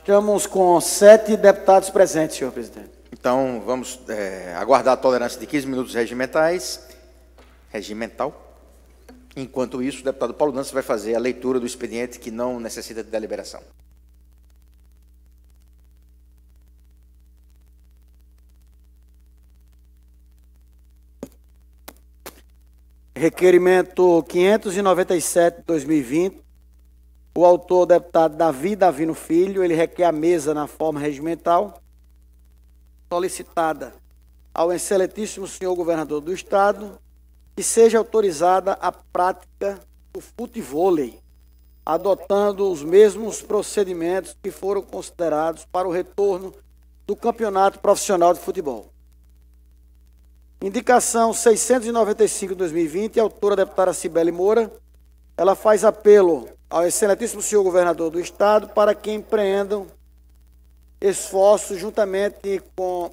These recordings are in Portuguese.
Estamos com 7 deputados presentes, senhor presidente. Então, vamos aguardar a tolerância de 15 minutos regimental. Enquanto isso, o deputado Paulo Dantas vai fazer a leitura do expediente que não necessita de deliberação. Requerimento 597 de 2020. O autor, o deputado Davi Davino Filho, ele requer a mesa na forma regimental, solicitada ao excelentíssimo senhor governador do Estado, que seja autorizada a prática do futevôlei, adotando os mesmos procedimentos que foram considerados para o retorno do campeonato profissional de futebol. Indicação 695 de 2020, autora a deputada Cibele Moura. Ela faz apelo ao excelentíssimo senhor governador do Estado para que empreendam esforços juntamente com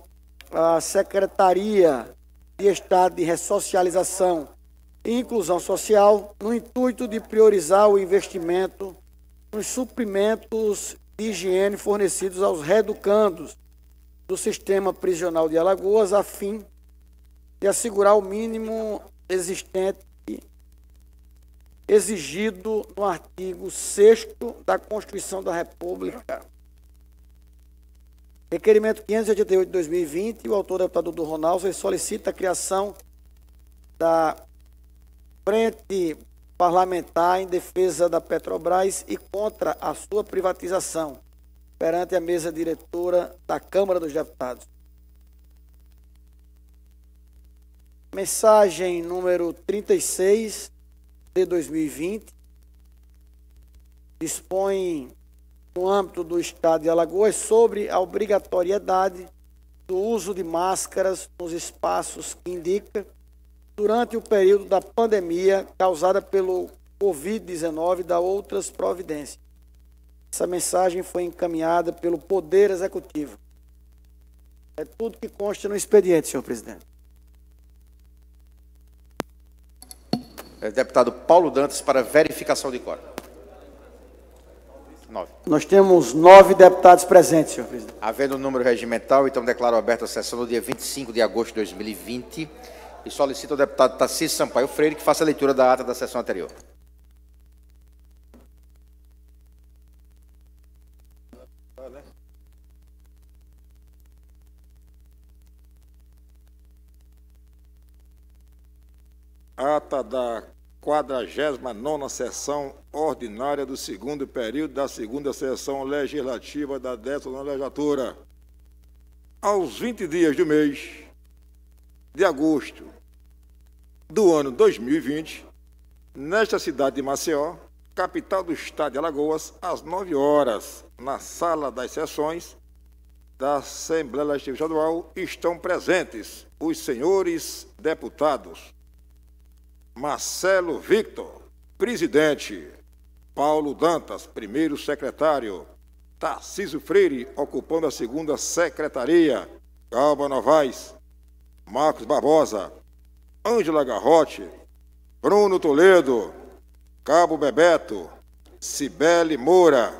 a Secretaria de Estado de Ressocialização e Inclusão Social, no intuito de priorizar o investimento nos suprimentos de higiene fornecidos aos reeducandos do sistema prisional de Alagoas, a fim de assegurar o mínimo existente exigido no artigo 6º da Constituição da República. Requerimento 588 de 2020, o autor, deputado Dudu Ronaldo, solicita a criação da Frente Parlamentar em defesa da Petrobras e contra a sua privatização, perante a mesa diretora da Câmara dos Deputados. Mensagem número 36 de 2020, dispõe, no âmbito do Estado de Alagoas, sobre a obrigatoriedade do uso de máscaras nos espaços que indica durante o período da pandemia causada pelo Covid-19 e da outras providências. Essa mensagem foi encaminhada pelo Poder Executivo. É tudo que consta no expediente, senhor presidente. Deputado Paulo Dantas, para verificação de quórum. 9. Nós temos 9 deputados presentes, senhor presidente. Havendo o número regimental, então declaro aberta a sessão no dia 25 de agosto de 2020 e solicito ao deputado Tarcísio Sampaio Freire que faça a leitura da ata da sessão anterior. Ata da 49ª sessão ordinária do segundo período da segunda sessão legislativa da 10ª legislatura. Aos 20 dias do mês de agosto do ano 2020, nesta cidade de Maceió, capital do estado de Alagoas, às 9 horas, na sala das sessões da Assembleia Legislativa Estadual, estão presentes os senhores deputados Marcelo Victor, presidente; Paulo Dantas, primeiro secretário; Tarcísio Freire, ocupando a segunda secretaria; Galba Novaes, Marcos Barbosa, Ângela Garrote, Bruno Toledo, Cabo Bebeto, Cibele Moura,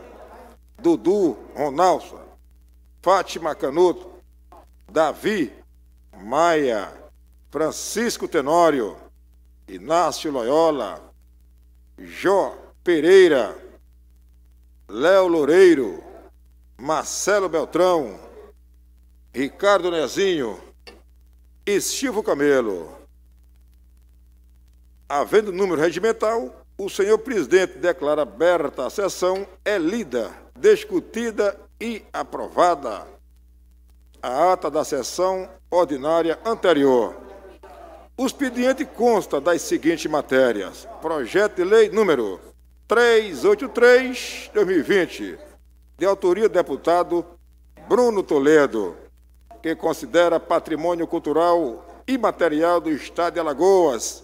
Dudu Ronaldo, Fátima Canuto, Davi Maia, Francisco Tenório, Inácio Loyola, Jó Pereira, Léo Loureiro, Marcelo Beltrão, Ricardo Nezinho e Silvio Camelo. Havendo número regimental, o senhor presidente declara aberta a sessão, é lida, discutida e aprovada a ata da sessão ordinária anterior. O expediente consta das seguintes matérias: projeto de lei número 383/2020, de autoria do deputado Bruno Toledo, que considera patrimônio cultural imaterial do estado de Alagoas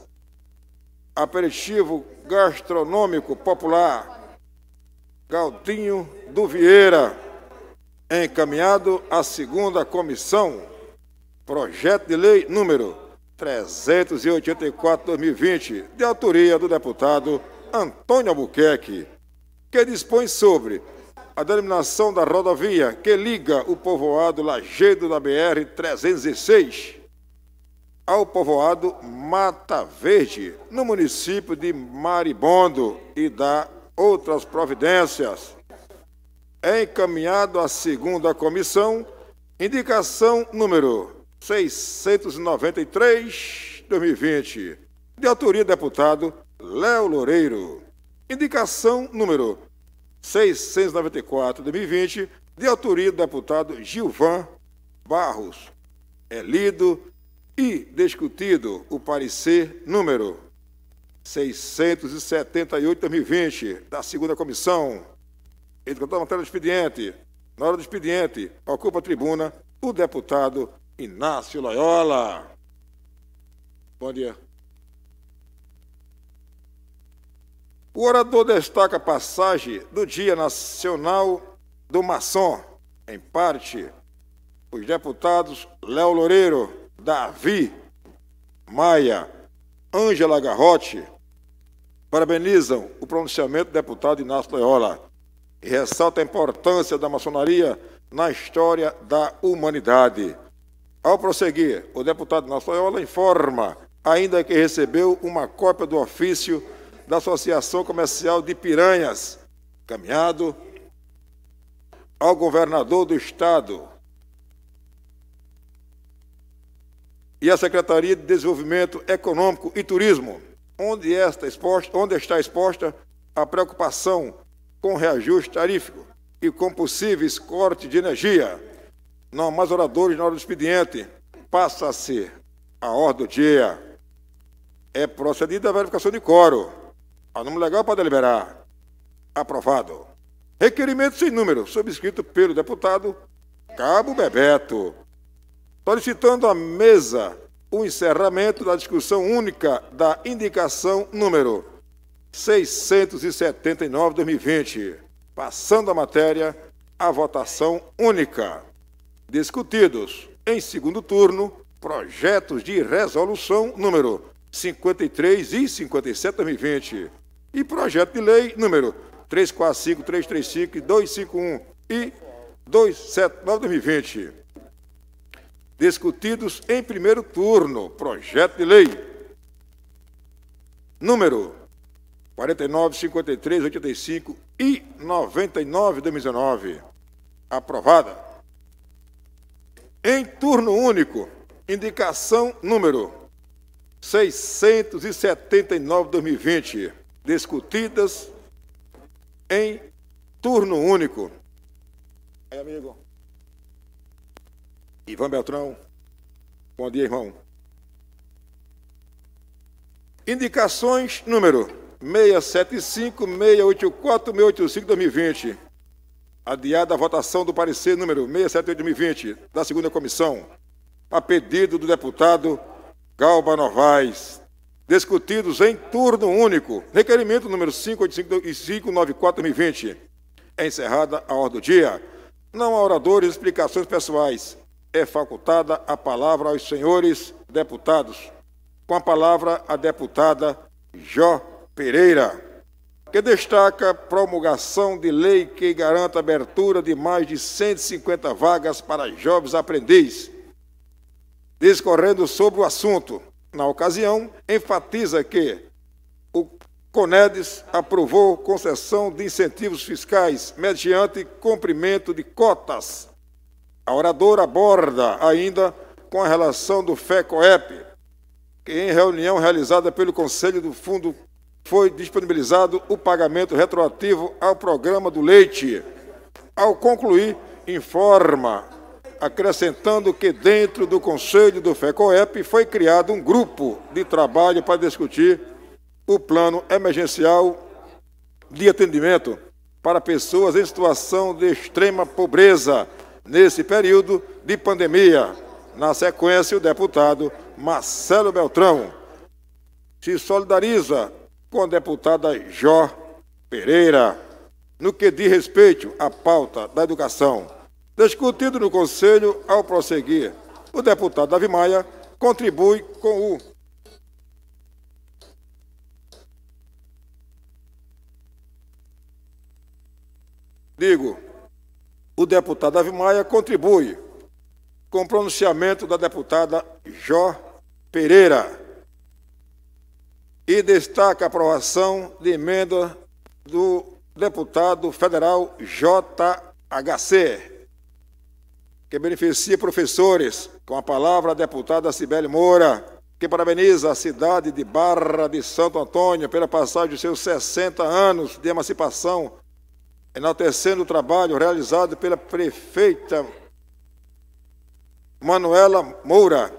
aperitivo gastronômico popular Galdinho do Vieira, encaminhado à segunda comissão. Projeto de lei número 384/2020, de autoria do deputado Antônio Albuquerque, que dispõe sobre a denominação da rodovia que liga o povoado Lajedo da BR-306 ao povoado Mata Verde, no município de Maribondo, e dá outras providências. É encaminhado à segunda comissão, indicação número 693/2020, de autoria do deputado Léo Loureiro. Indicação número 694/2020, de autoria do deputado Gilvan Barros. É lido e discutido o parecer número 678/2020, da segunda comissão. Educador da matéria do expediente. Na hora do expediente, ocupa a tribuna o deputado Inácio Loyola. Bom dia. O orador destaca a passagem do Dia Nacional do Maçom. Em parte, os deputados Léo Loureiro, Davi Maia, Ângela Garrote parabenizam o pronunciamento do deputado Inácio Loyola e ressalta a importância da maçonaria na história da humanidade. Ao prosseguir, o deputado Inácio Loyola informa ainda que recebeu uma cópia do ofício da Associação Comercial de Piranhas, encaminhado ao governador do Estado e à Secretaria de Desenvolvimento Econômico e Turismo, onde está exposta a preocupação com reajuste tarífico e com possíveis cortes de energia. Não há mais oradores na hora do expediente. Passa-se a ordem do dia. É procedida a verificação de quórum. A número legal para deliberar. Aprovado. Requerimento sem número, subscrito pelo deputado Cabo Bebeto, solicitando à mesa o encerramento da discussão única da indicação número 679/2020, passando a matéria à votação única. Discutidos em segundo turno projetos de resolução número 53 e 57/2020 e projeto de lei número 345, 335, 251 e 279/2020. Discutidos em primeiro turno projeto de lei número 49, 53, 85 e 99/2019. Aprovada. Em turno único, indicação número 679/2020, discutidas em turno único. Aí, amigo. Ivan Beltrão. Bom dia, irmão. Indicações número 675, 684, 685/2020. Adiada a votação do parecer número 678/2020, da segunda comissão, a pedido do deputado Galba Novaes. Discutidos em turno único. Requerimento número 585 e 594/2020. É encerrada a ordem do dia. Não há oradores e explicações pessoais. É facultada a palavra aos senhores deputados. Com a palavra, a deputada Jó Pereira, que destaca a promulgação de lei que garanta a abertura de mais de 150 vagas para jovens aprendizes. Discorrendo sobre o assunto, na ocasião, enfatiza que o CONEDES aprovou concessão de incentivos fiscais mediante cumprimento de cotas. A oradora aborda ainda com a relação do FECOEP, que em reunião realizada pelo Conselho do Fundo foi disponibilizado o pagamento retroativo ao programa do leite. Ao concluir, informa, acrescentando que dentro do Conselho do FECOEP foi criado um grupo de trabalho para discutir o plano emergencial de atendimento para pessoas em situação de extrema pobreza nesse período de pandemia. Na sequência, o deputado Marcelo Beltrão se solidariza com a deputada Jó Pereira no que diz respeito à pauta da educação. Discutido no Conselho, ao prosseguir, o deputado Davi Maia contribui com o O deputado Davi Maia contribui com o pronunciamento da deputada Jó Pereira e destaca a aprovação de emenda do deputado federal JHC, que beneficia professores. Com a palavra, a deputada Cibele Moura, que parabeniza a cidade de Barra de Santo Antônio pela passagem de seus 60 anos de emancipação, enaltecendo o trabalho realizado pela prefeita Manuela Moura.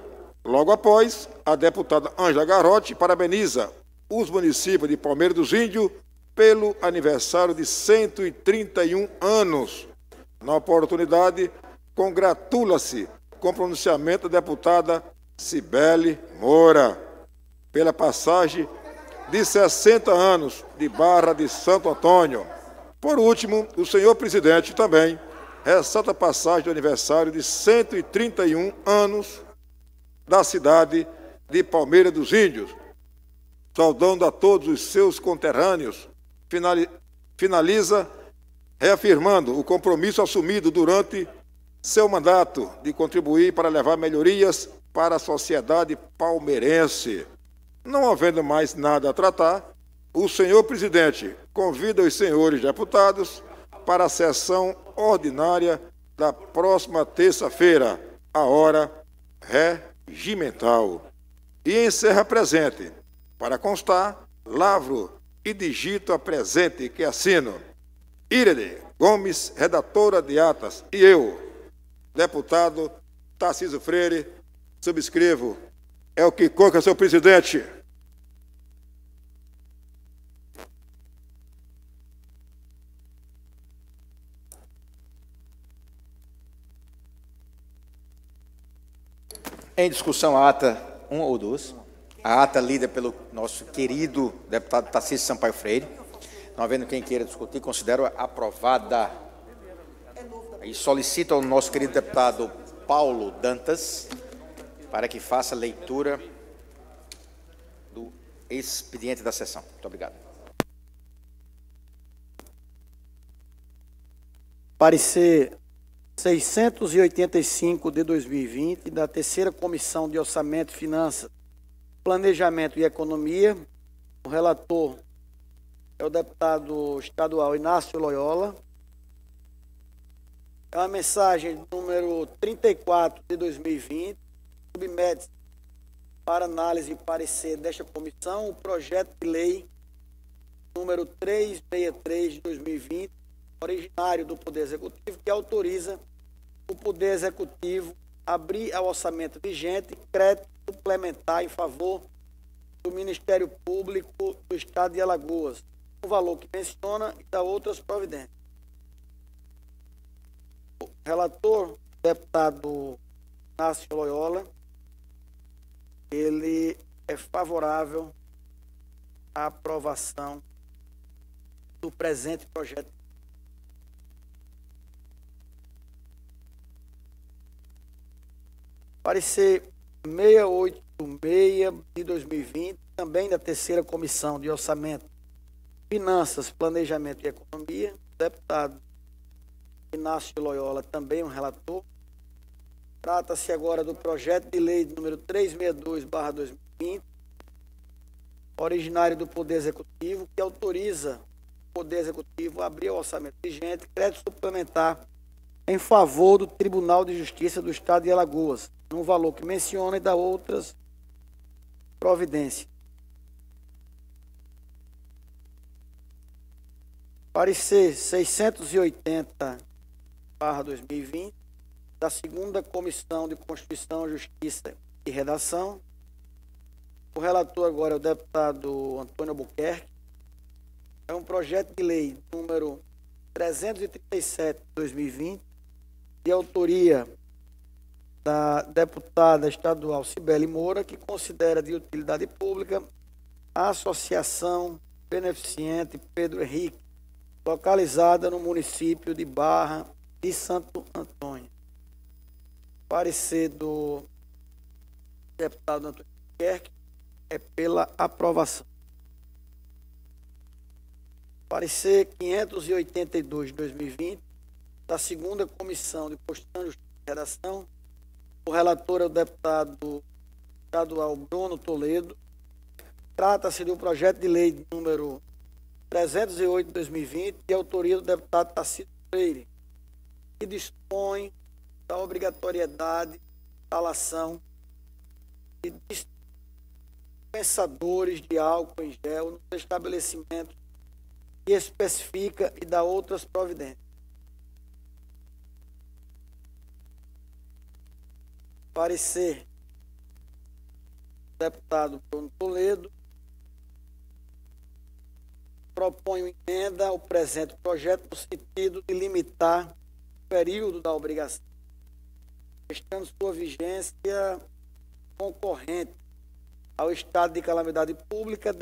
Logo após, a deputada Ângela Garotti parabeniza os municípios de Palmeira dos Índios pelo aniversário de 131 anos. Na oportunidade, congratula-se com o pronunciamento da deputada Cibele Moura pela passagem de 60 anos de Barra de Santo Antônio. Por último, o senhor presidente também ressalta a passagem do aniversário de 131 anos da cidade de Palmeira dos Índios, saudando a todos os seus conterrâneos. Finaliza reafirmando o compromisso assumido durante seu mandato de contribuir para levar melhorias para a sociedade palmeirense. Não havendo mais nada a tratar, o senhor presidente convida os senhores deputados para a sessão ordinária da próxima terça-feira, a hora regimental. E encerra presente. Para constar, lavro e digito a presente que assino. Irene Gomes, redatora de atas, e eu, deputado Tarcísio Freire, subscrevo. É o que conta, senhor presidente. Em discussão, a ata 1 ou 2. A ata lida pelo nosso querido deputado Tarcísio Sampaio Freire. Não havendo quem queira discutir, considero aprovada. E solicito ao nosso querido deputado Paulo Dantas para que faça a leitura do expediente da sessão. Muito obrigado. Parecer 685 de 2020 da Terceira Comissão de Orçamento, Finanças, Planejamento e Economia. O relator é o deputado estadual Inácio Loyola. É uma mensagem número 34 de 2020, submete para análise e parecer desta comissão o projeto de lei número 363 de 2020, originário do Poder Executivo, que autoriza o Poder Executivo a abrir ao orçamento vigente crédito suplementar em favor do Ministério Público do Estado de Alagoas, o valor que menciona e dá outras providências. O relator, deputado Inácio Loyola, ele é favorável à aprovação do presente projeto. Parecer 686 de 2020, também da Terceira Comissão de Orçamento, Finanças, Planejamento e Economia, deputado Inácio Loyola, também um relator. Trata-se agora do projeto de lei número 362/2020, originário do Poder Executivo, que autoriza o Poder Executivo a abrir ao orçamento vigente crédito suplementar em favor do Tribunal de Justiça do Estado de Alagoas, num valor que menciona e dá outras providências. Parecer 680/2020, da Segunda Comissão de Constituição, Justiça e Redação. O relator agora é o deputado Antônio Albuquerque. É um projeto de lei número 337 de 2020, de autoria da deputada estadual Cibele Moura, que considera de utilidade pública a Associação Beneficente Pedro Henrique, localizada no município de Barra de Santo Antônio. Parecer do deputado Antônio Albuquerque é pela aprovação. Parecer 582 de 2020, da segunda Comissão de Constituição, Justiça e Redação. O relator é o deputado estadual Bruno Toledo. Trata-se do projeto de lei número 308 de 2020, de autoria do deputado Tarcísio Freire, que dispõe da obrigatoriedade de instalação de dispensadores de álcool em gel nos estabelecimentos que especifica e dá outras providências. Parecer do deputado Bruno Toledo. Propõe uma emenda ao presente projeto no sentido de limitar o período da obrigação, estando sua vigência concorrente ao estado de calamidade pública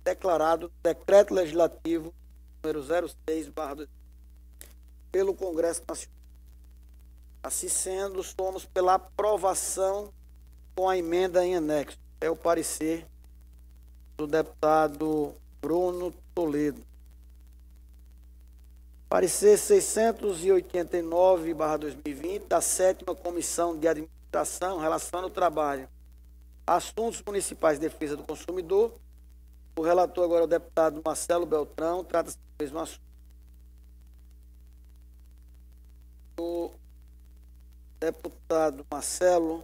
declarado no Decreto Legislativo número 06/2020 pelo Congresso Nacional. Assim sendo, somos pela aprovação com a emenda em anexo. É o parecer do deputado Bruno Toledo. Parecer 689/2020 da 7ª Comissão de Administração relacionando o trabalho, assuntos municipais de defesa do consumidor. O relator agora é o deputado Marcelo Beltrão, trata-se do mesmo assunto. O deputado Marcelo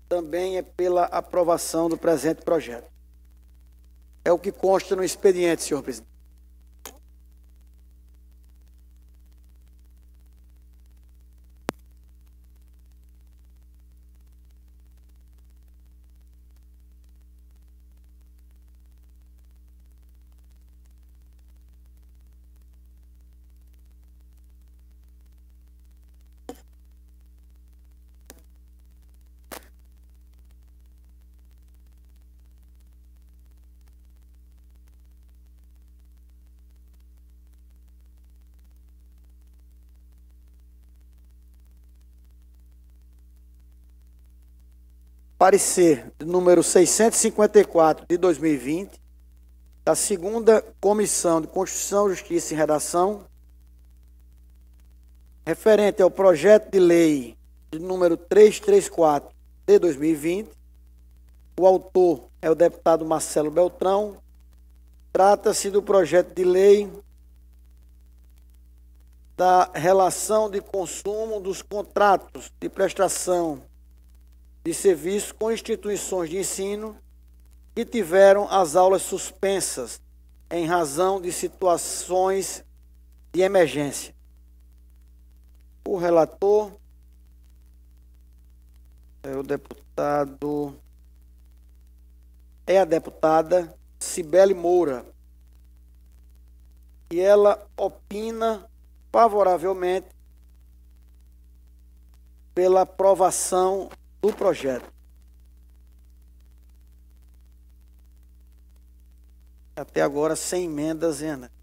também é pela aprovação do presente projeto. É o que consta no expediente, senhor presidente. Parecer número 654 de 2020, da 2ª Comissão de Constituição, Justiça e Redação, referente ao projeto de lei de número 334 de 2020. O autor é o deputado Marcelo Beltrão. Trata-se do projeto de lei da relação de consumo dos contratos de prestação de serviço com instituições de ensino que tiveram as aulas suspensas em razão de situações de emergência. O relator é a deputada Cibele Moura, e ela opina favoravelmente pela aprovação do projeto. Até agora, sem emendas em anexo.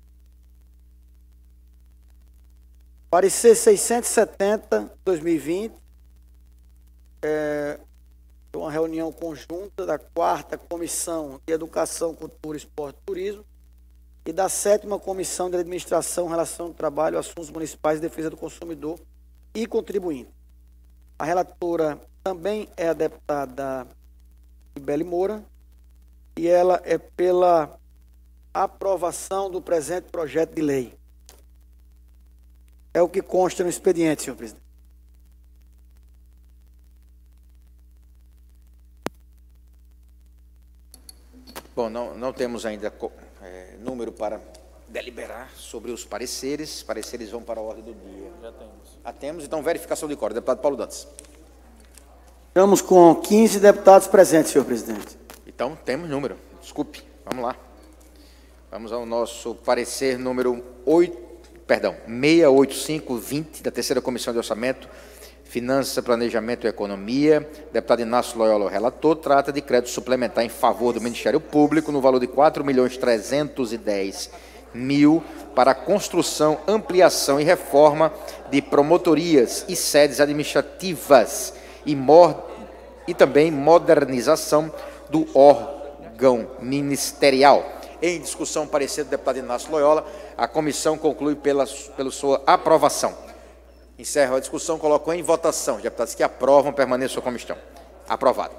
Parecer 670/2020, uma reunião conjunta da 4ª Comissão de Educação, Cultura, Esporte e Turismo e da 7ª Comissão de Administração, Relação do Trabalho, Assuntos Municipais e Defesa do Consumidor e Contribuinte. A relatora também é a deputada Cibele Moura, e ela é pela aprovação do presente projeto de lei. É o que consta no expediente, senhor presidente. Bom, não temos ainda número para deliberar sobre os pareceres. Pareceres vão para a ordem do dia. Já temos. Temos, então, verificação de quórum. Deputado Paulo Dantas. Estamos com 15 deputados presentes, senhor presidente. Então, temos número. Desculpe, vamos lá. Vamos ao nosso parecer número 685/20 da 3ª Comissão de Orçamento, Finanças, Planejamento e Economia. Deputado Inácio Loyola, o relator, trata de crédito suplementar em favor do Ministério Público no valor de R$ 4.310.000 para a construção, ampliação e reforma de promotorias e sedes administrativas e também modernização do órgão ministerial. Em discussão, parecer do deputado Inácio Loyola. A comissão conclui pela sua aprovação. Encerro a discussão, coloco em votação. Os deputados que aprovam, permaneçam como estão. Aprovado.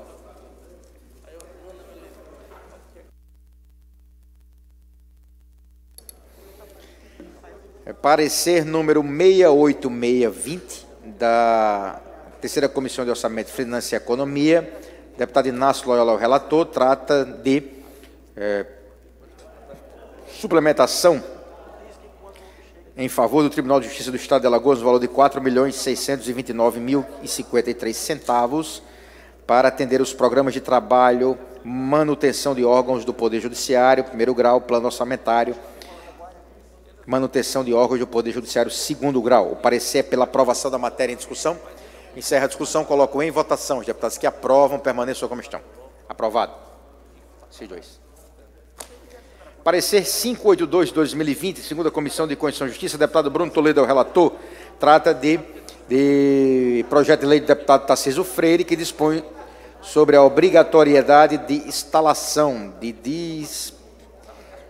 Parecer número 68620, da Terceira Comissão de Orçamento, Finanças e Economia. Deputado Inácio Loyola, o relator, trata de suplementação em favor do Tribunal de Justiça do Estado de Alagoas, no valor de R$ 4.629.053 para atender os programas de trabalho, manutenção de órgãos do Poder Judiciário, primeiro grau, plano orçamentário, manutenção de órgãos do Poder Judiciário, segundo grau. O parecer é pela aprovação da matéria em discussão. Encerra a discussão, coloco em votação. Os deputados que aprovam, permaneçam como estão. Aprovado. C2. Parecer 582/2020, segunda Comissão de Constituição e Justiça, deputado Bruno Toledo é o relator, trata de projeto de lei do deputado Tarcísio Freire, que dispõe sobre a obrigatoriedade de instalação de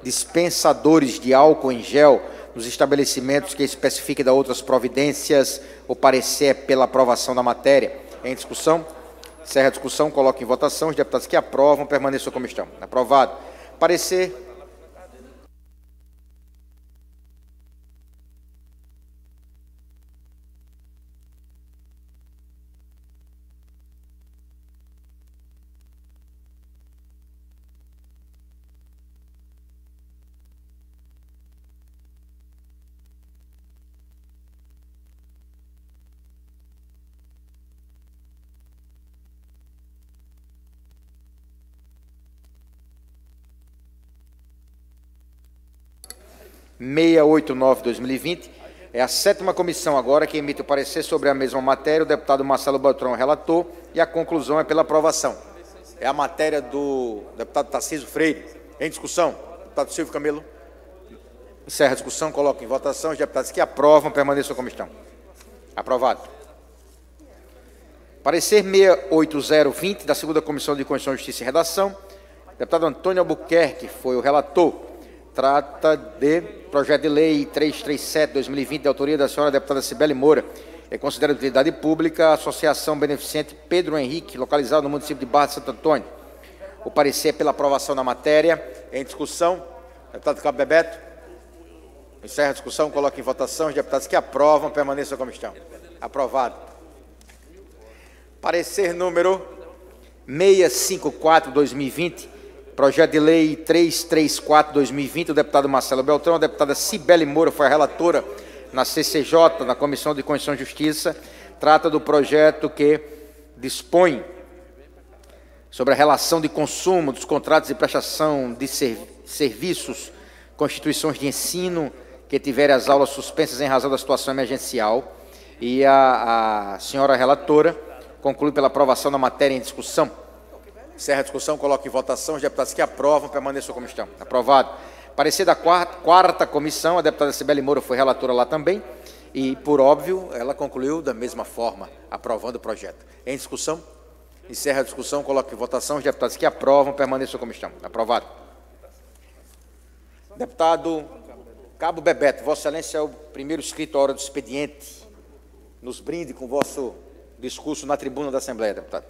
dispensadores de álcool em gel nos estabelecimentos que especifiquem da outras providências. O parecer é pela aprovação da matéria. Em discussão. Encerra a discussão, coloco em votação. Os deputados que aprovam, permaneçam como estão. Aprovado. Parecer. (689/2020) é a sétima comissão agora que emite o parecer sobre a mesma matéria. O deputado Marcelo Beltrão é relator e a conclusão é pela aprovação. É a matéria do deputado Tarcísio Freire. Em discussão, deputado Silvio Camelo. Encerra a discussão, coloco em votação. Os deputados que aprovam, permaneçam como estão. Aprovado. Parecer 680/20 da segunda Comissão de Constituição, Justiça e Redação. Deputado Antônio Albuquerque foi o relator. Trata de projeto de lei 337/2020, de autoria da senhora deputada Cibele Moura. É considerada de utilidade pública a Associação Beneficente Pedro Henrique, localizada no município de Barra de Santo Antônio. O parecer é pela aprovação da matéria. Em discussão, deputado Cabo Bebeto. Encerra a discussão, coloca em votação. Os deputados que aprovam, permaneçam como estão. Aprovado. Parecer número 654/2020. Projeto de lei 334/2020, o deputado Marcelo Beltrão, a deputada Cibele Moura foi a relatora na CCJ, na Comissão de Constituição e Justiça. Trata do projeto que dispõe sobre a relação de consumo dos contratos de prestação de serviços, constituições de ensino que tiverem as aulas suspensas em razão da situação emergencial. E a senhora relatora conclui pela aprovação da matéria em discussão. Encerra a discussão, coloco em votação. Os deputados que aprovam, permaneçam como estão. Aprovado. Parecer da quarta comissão, a deputada Cibele Moura foi relatora lá também, e, por óbvio, ela concluiu da mesma forma, aprovando o projeto. Em discussão. Encerra a discussão, coloco em votação. Os deputados que aprovam, permaneçam como estão. Aprovado. Deputado Cabo Bebeto, Vossa Excelência é o primeiro inscrito à hora do expediente. Nos brinde com o vosso discurso na tribuna da Assembleia, deputado.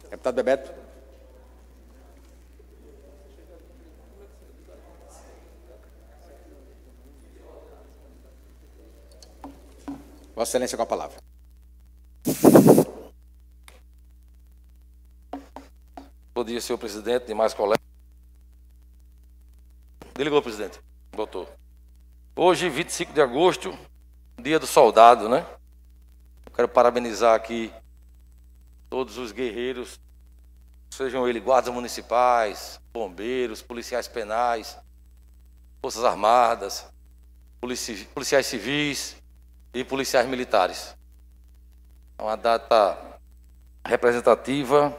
Deputado Bebeto. Vossa Excelência com a palavra. Bom dia, senhor presidente, demais colegas. Delegou, presidente. Doutor. Hoje, 25 de agosto, dia do soldado, né? Quero parabenizar aqui todos os guerreiros, sejam eles guardas municipais, bombeiros, policiais penais, forças armadas, policiais civis e policiais militares. É uma data representativa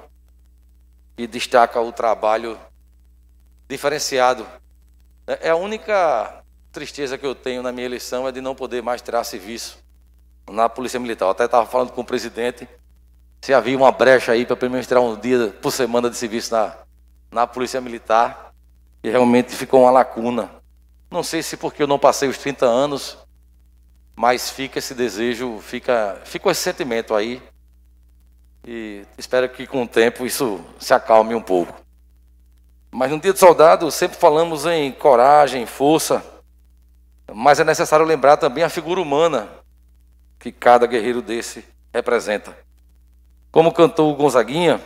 e destaca o trabalho diferenciado. É a única tristeza que eu tenho na minha eleição é de não poder mais tirar serviço na Polícia Militar. Eu até estava falando com o presidente se havia uma brecha aí para pelo menos tirar um dia por semana de serviço na Polícia Militar. e realmente ficou uma lacuna. Não sei se porque eu não passei os 30 anos, mas fica esse desejo, ficou esse sentimento aí, e espero que com o tempo isso se acalme um pouco. Mas no Dia do Soldado sempre falamos em coragem, força, mas é necessário lembrar também a figura humana que cada guerreiro desse representa. Como cantou o Gonzaguinha,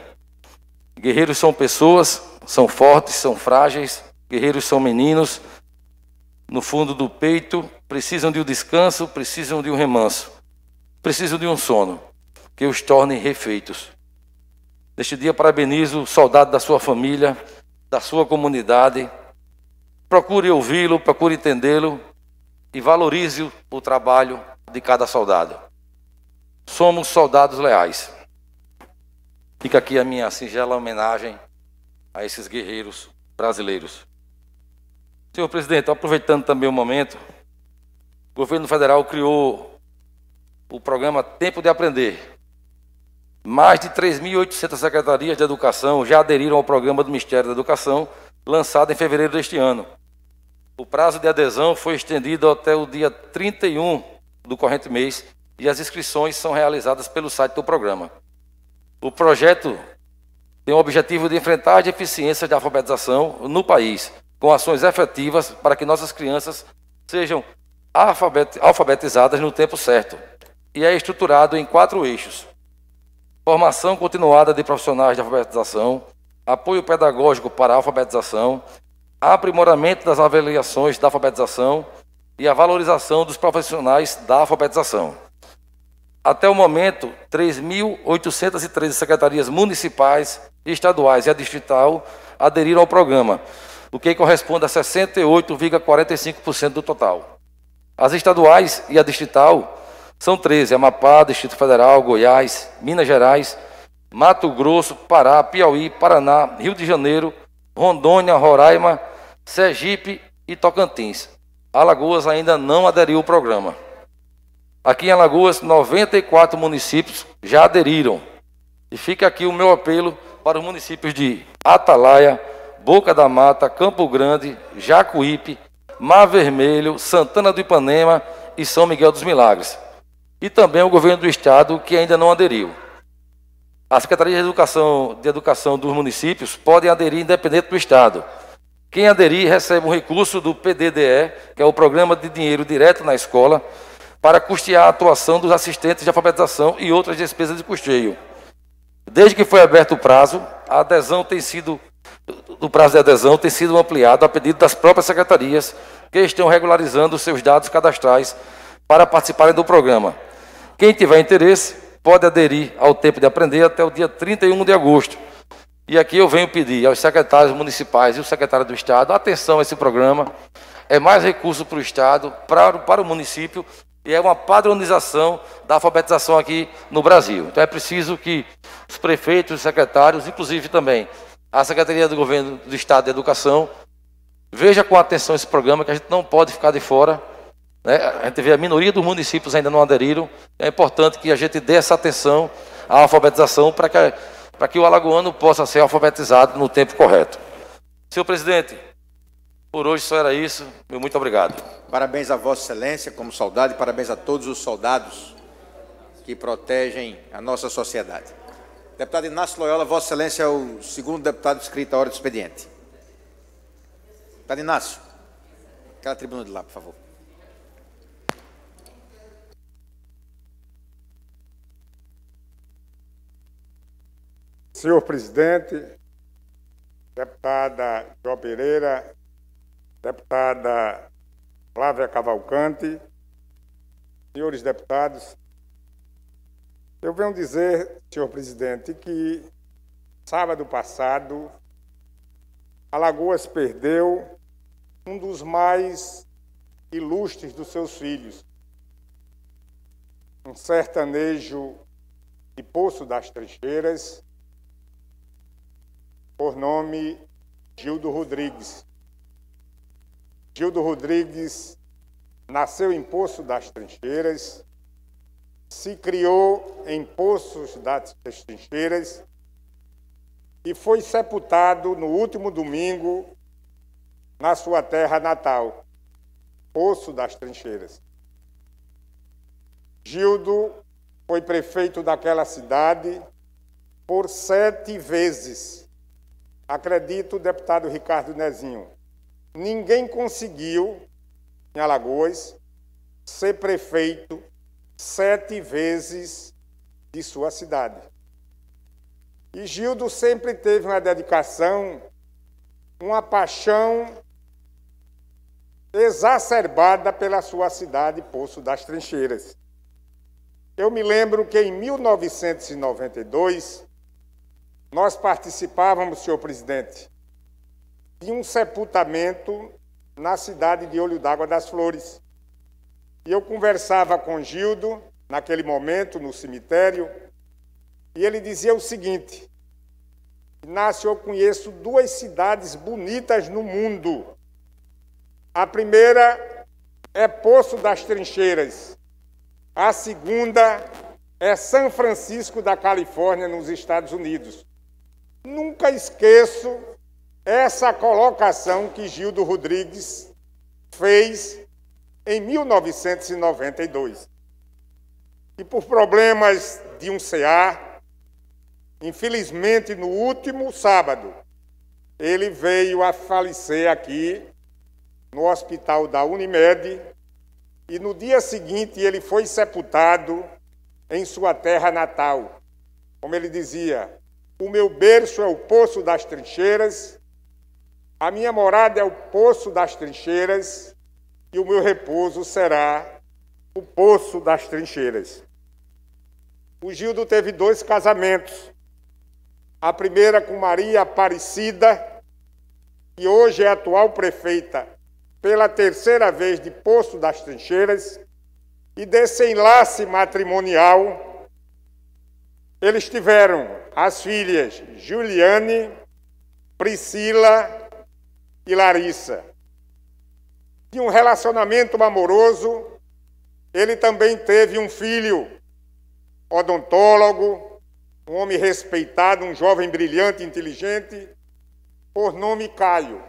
guerreiros são pessoas, são fortes, são frágeis, guerreiros são meninos, no fundo do peito, precisam de um descanso, precisam de um remanso, precisam de um sono, que os torne refeitos. Neste dia parabenizo o soldado da sua família, da sua comunidade, procure ouvi-lo, procure entendê-lo e valorize o trabalho de cada soldado. Somos soldados leais. Fica aqui a minha singela homenagem a esses guerreiros brasileiros. Senhor presidente, aproveitando também o momento, o governo federal criou o programa Tempo de Aprender. Mais de 3.800 secretarias de educação já aderiram ao programa do Ministério da Educação, lançado em fevereiro deste ano. O prazo de adesão foi estendido até o dia 31 do corrente mês e as inscrições são realizadas pelo site do programa. O projeto tem o objetivo de enfrentar as deficiências de alfabetização no país, com ações efetivas para que nossas crianças sejam alfabetizadas no tempo certo. E é estruturado em 4 eixos: formação continuada de profissionais de alfabetização, apoio pedagógico para a alfabetização, aprimoramento das avaliações da alfabetização e a valorização dos profissionais da alfabetização. Até o momento, 3.813 secretarias municipais, estaduais e a distrital aderiram ao programa, o que corresponde a 68,45% do total. As estaduais e a distrital são 13, Amapá, Distrito Federal, Goiás, Minas Gerais, Mato Grosso, Pará, Piauí, Paraná, Rio de Janeiro, Rondônia, Roraima, Sergipe e Tocantins. Alagoas ainda não aderiu ao programa. Aqui em Alagoas, 94 municípios já aderiram. E fica aqui o meu apelo para os municípios de Atalaia, Boca da Mata, Campo Grande, Jacuípe, Mar Vermelho, Santana do Ipanema e São Miguel dos Milagres. E também o governo do estado, que ainda não aderiu. A Secretaria de Educação dos municípios podem aderir independente do estado. Quem aderir recebe um recurso do PDDE, que é o Programa de Dinheiro Direto na Escola, para custear a atuação dos assistentes de alfabetização e outras despesas de custeio. Desde que foi aberto o prazo, o prazo de adesão tem sido ampliado a pedido das próprias secretarias, que estão regularizando os seus dados cadastrais para participarem do programa. Quem tiver interesse pode aderir ao Tempo de Aprender até o dia 31 de agosto. E aqui eu venho pedir aos secretários municipais e o secretário do Estado atenção a esse programa. É mais recurso para o Estado, para o município, e é uma padronização da alfabetização aqui no Brasil. Então é preciso que os prefeitos, os secretários, inclusive também a Secretaria do Governo do Estado de Educação, veja com atenção esse programa, que a gente não pode ficar de fora. Né? A gente vê a minoria dos municípios ainda não aderiram. É importante que a gente dê essa atenção à alfabetização para que o alagoano possa ser alfabetizado no tempo correto. Senhor presidente, por hoje só era isso. Meu muito obrigado. Parabéns a Vossa Excelência como soldado e parabéns a todos os soldados que protegem a nossa sociedade. Deputado Inácio Loyola, Vossa Excelência é o segundo deputado inscrito à hora do expediente. Deputado Inácio, aquela tribuna de lá, por favor. Senhor presidente, deputada Jó Pereira, deputada Flávia Cavalcante, senhores deputados, eu venho dizer, senhor presidente, que sábado passado, Alagoas perdeu um dos mais ilustres dos seus filhos, um sertanejo de Poço das Trincheiras, por nome Gildo Rodrigues. Gildo Rodrigues nasceu em Poço das Trincheiras, se criou em Poços das Trincheiras e foi sepultado no último domingo na sua terra natal, Poço das Trincheiras. Gildo foi prefeito daquela cidade por 7 vezes. Acredito, deputado Ricardo Nezinho, ninguém conseguiu, em Alagoas, ser prefeito 7 vezes de sua cidade. E Gildo sempre teve uma dedicação, uma paixão exacerbada pela sua cidade, Poço das Trincheiras. Eu me lembro que em 1992, nós participávamos, senhor presidente, de um sepultamento na cidade de Olho d'Água das Flores. E eu conversava com Gildo, naquele momento, no cemitério, e ele dizia o seguinte: Inácio, eu conheço 2 cidades bonitas no mundo. A primeira é Poço das Trincheiras. A segunda é São Francisco da Califórnia, nos Estados Unidos. Nunca esqueço essa colocação que Gildo Rodrigues fez em 1992. E por problemas de um CA, infelizmente, no último sábado, ele veio a falecer aqui no hospital da Unimed e no dia seguinte ele foi sepultado em sua terra natal. Como ele dizia, o meu berço é o Poço das Trincheiras, a minha morada é o Poço das Trincheiras e o meu repouso será o Poço das Trincheiras. O Gildo teve 2 casamentos. A primeira com Maria Aparecida, que hoje é atual prefeita pela 3ª vez de Poço das Trincheiras, e desse enlace matrimonial, eles tiveram as filhas Juliane, Priscila e Larissa. De um relacionamento amoroso, ele também teve um filho, odontólogo, um homem respeitado, um jovem brilhante, inteligente, por nome Caio.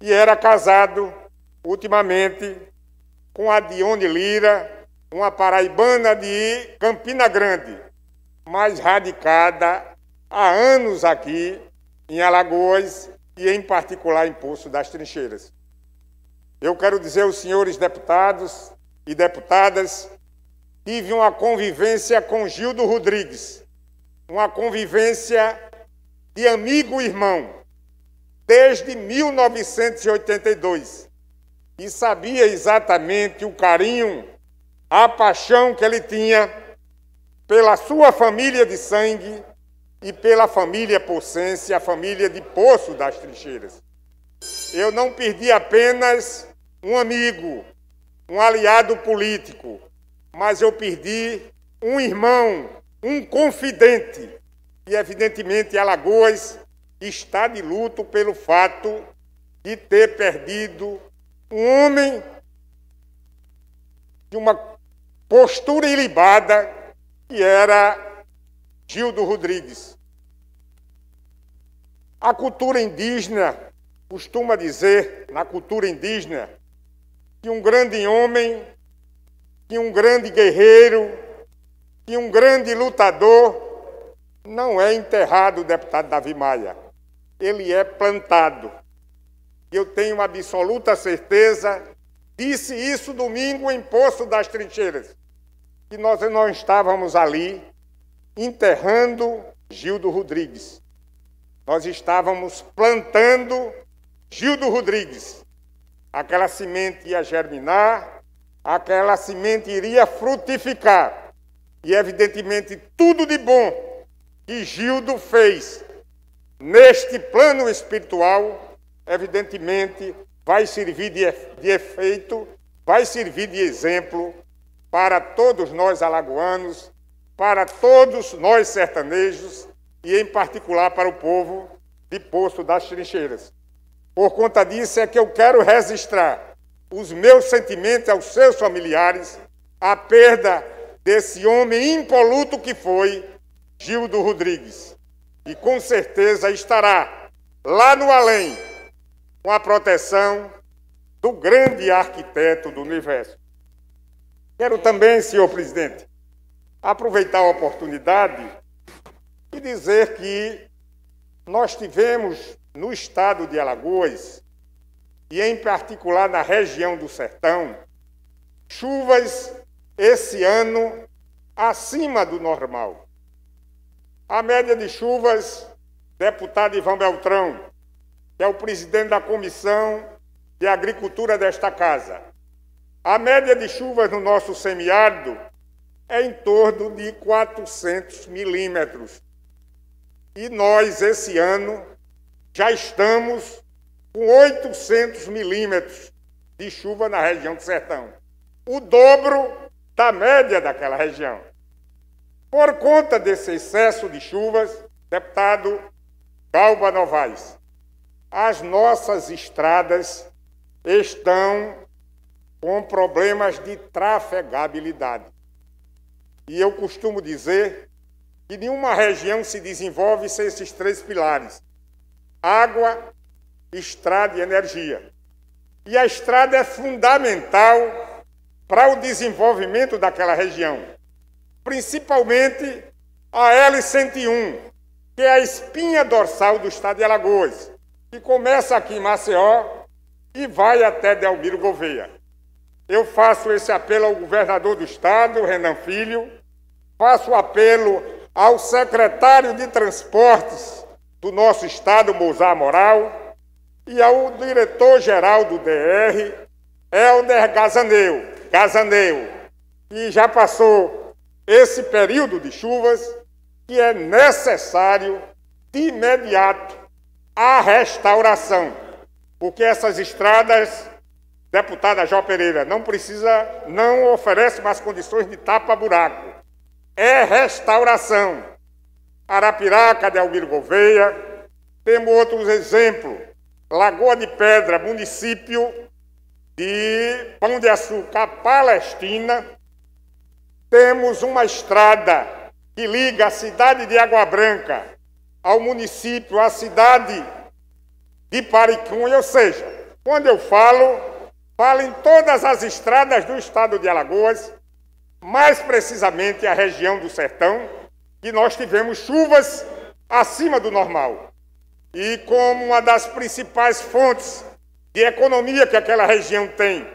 E era casado, ultimamente, com a Dione Lira, uma paraibana de Campina Grande, mas radicada há anos aqui em Alagoas e, em particular, em Poço das Trincheiras. Eu quero dizer aos senhores deputados e deputadas, tive uma convivência com Gildo Rodrigues, uma convivência de amigo e irmão, desde 1982, e sabia exatamente o carinho, a paixão que ele tinha pela sua família de sangue e pela família pocense, a família de Poço das Trincheiras. Eu não perdi apenas um amigo, um aliado político, mas eu perdi um irmão, um confidente. E, evidentemente, Alagoas está de luto pelo fato de ter perdido um homem de uma postura ilibada, que era Gildo Rodrigues. A cultura indígena costuma dizer, na cultura indígena, que um grande homem, que um grande guerreiro, que um grande lutador não é enterrado, deputado Davi Maia. Ele é plantado. Eu tenho absoluta certeza, disse isso domingo em Poço das Trincheiras, que nós não estávamos ali enterrando Gildo Rodrigues. Nós estávamos plantando Gildo Rodrigues. Aquela semente ia germinar, aquela semente iria frutificar. E, evidentemente, tudo de bom que Gildo fez neste plano espiritual, evidentemente, vai servir de efeito, vai servir de exemplo para todos nós alagoanos, para todos nós sertanejos e, em particular, para o povo de Poço das Trincheiras. Por conta disso é que eu quero registrar os meus sentimentos aos seus familiares, a perda desse homem impoluto que foi Gildo Rodrigues. E com certeza estará lá no além, com a proteção do grande arquiteto do universo. Quero também, senhor presidente, aproveitar a oportunidade e dizer que nós tivemos no estado de Alagoas, e em particular na região do Sertão, chuvas esse ano acima do normal. A média de chuvas, deputado Ivan Beltrão, que é o presidente da Comissão de Agricultura desta casa, a média de chuvas no nosso semiárido é em torno de 400 milímetros. E nós, esse ano, já estamos com 800 milímetros de chuva na região do Sertão. O dobro da média daquela região. Por conta desse excesso de chuvas, deputado Galba Novaes, as nossas estradas estão com problemas de trafegabilidade. E eu costumo dizer que nenhuma região se desenvolve sem esses três pilares: água, estrada e energia. E a estrada é fundamental para o desenvolvimento daquela região, principalmente a L-101, que é a espinha dorsal do estado de Alagoas, que começa aqui em Maceió e vai até Delmiro Gouveia. Eu faço esse apelo ao governador do estado, Renan Filho, faço apelo ao secretário de Transportes do nosso estado, Mozar Moral, e ao diretor-geral do DR, Helder Gazaneu, que já passou esse período de chuvas, que é necessário, de imediato, a restauração, porque essas estradas, deputada Jó Pereira, não oferece mais condições de tapa-buraco. É restauração. Arapiraca, Delmiro Gouveia, temos outros exemplos. Lagoa de Pedra, município de Pão de Açúcar, Palestina. Temos uma estrada que liga a cidade de Água Branca ao município, à cidade de Paricunha. Ou seja, quando eu falo em todas as estradas do estado de Alagoas, mais precisamente a região do Sertão, que nós tivemos chuvas acima do normal. E como uma das principais fontes de economia que aquela região tem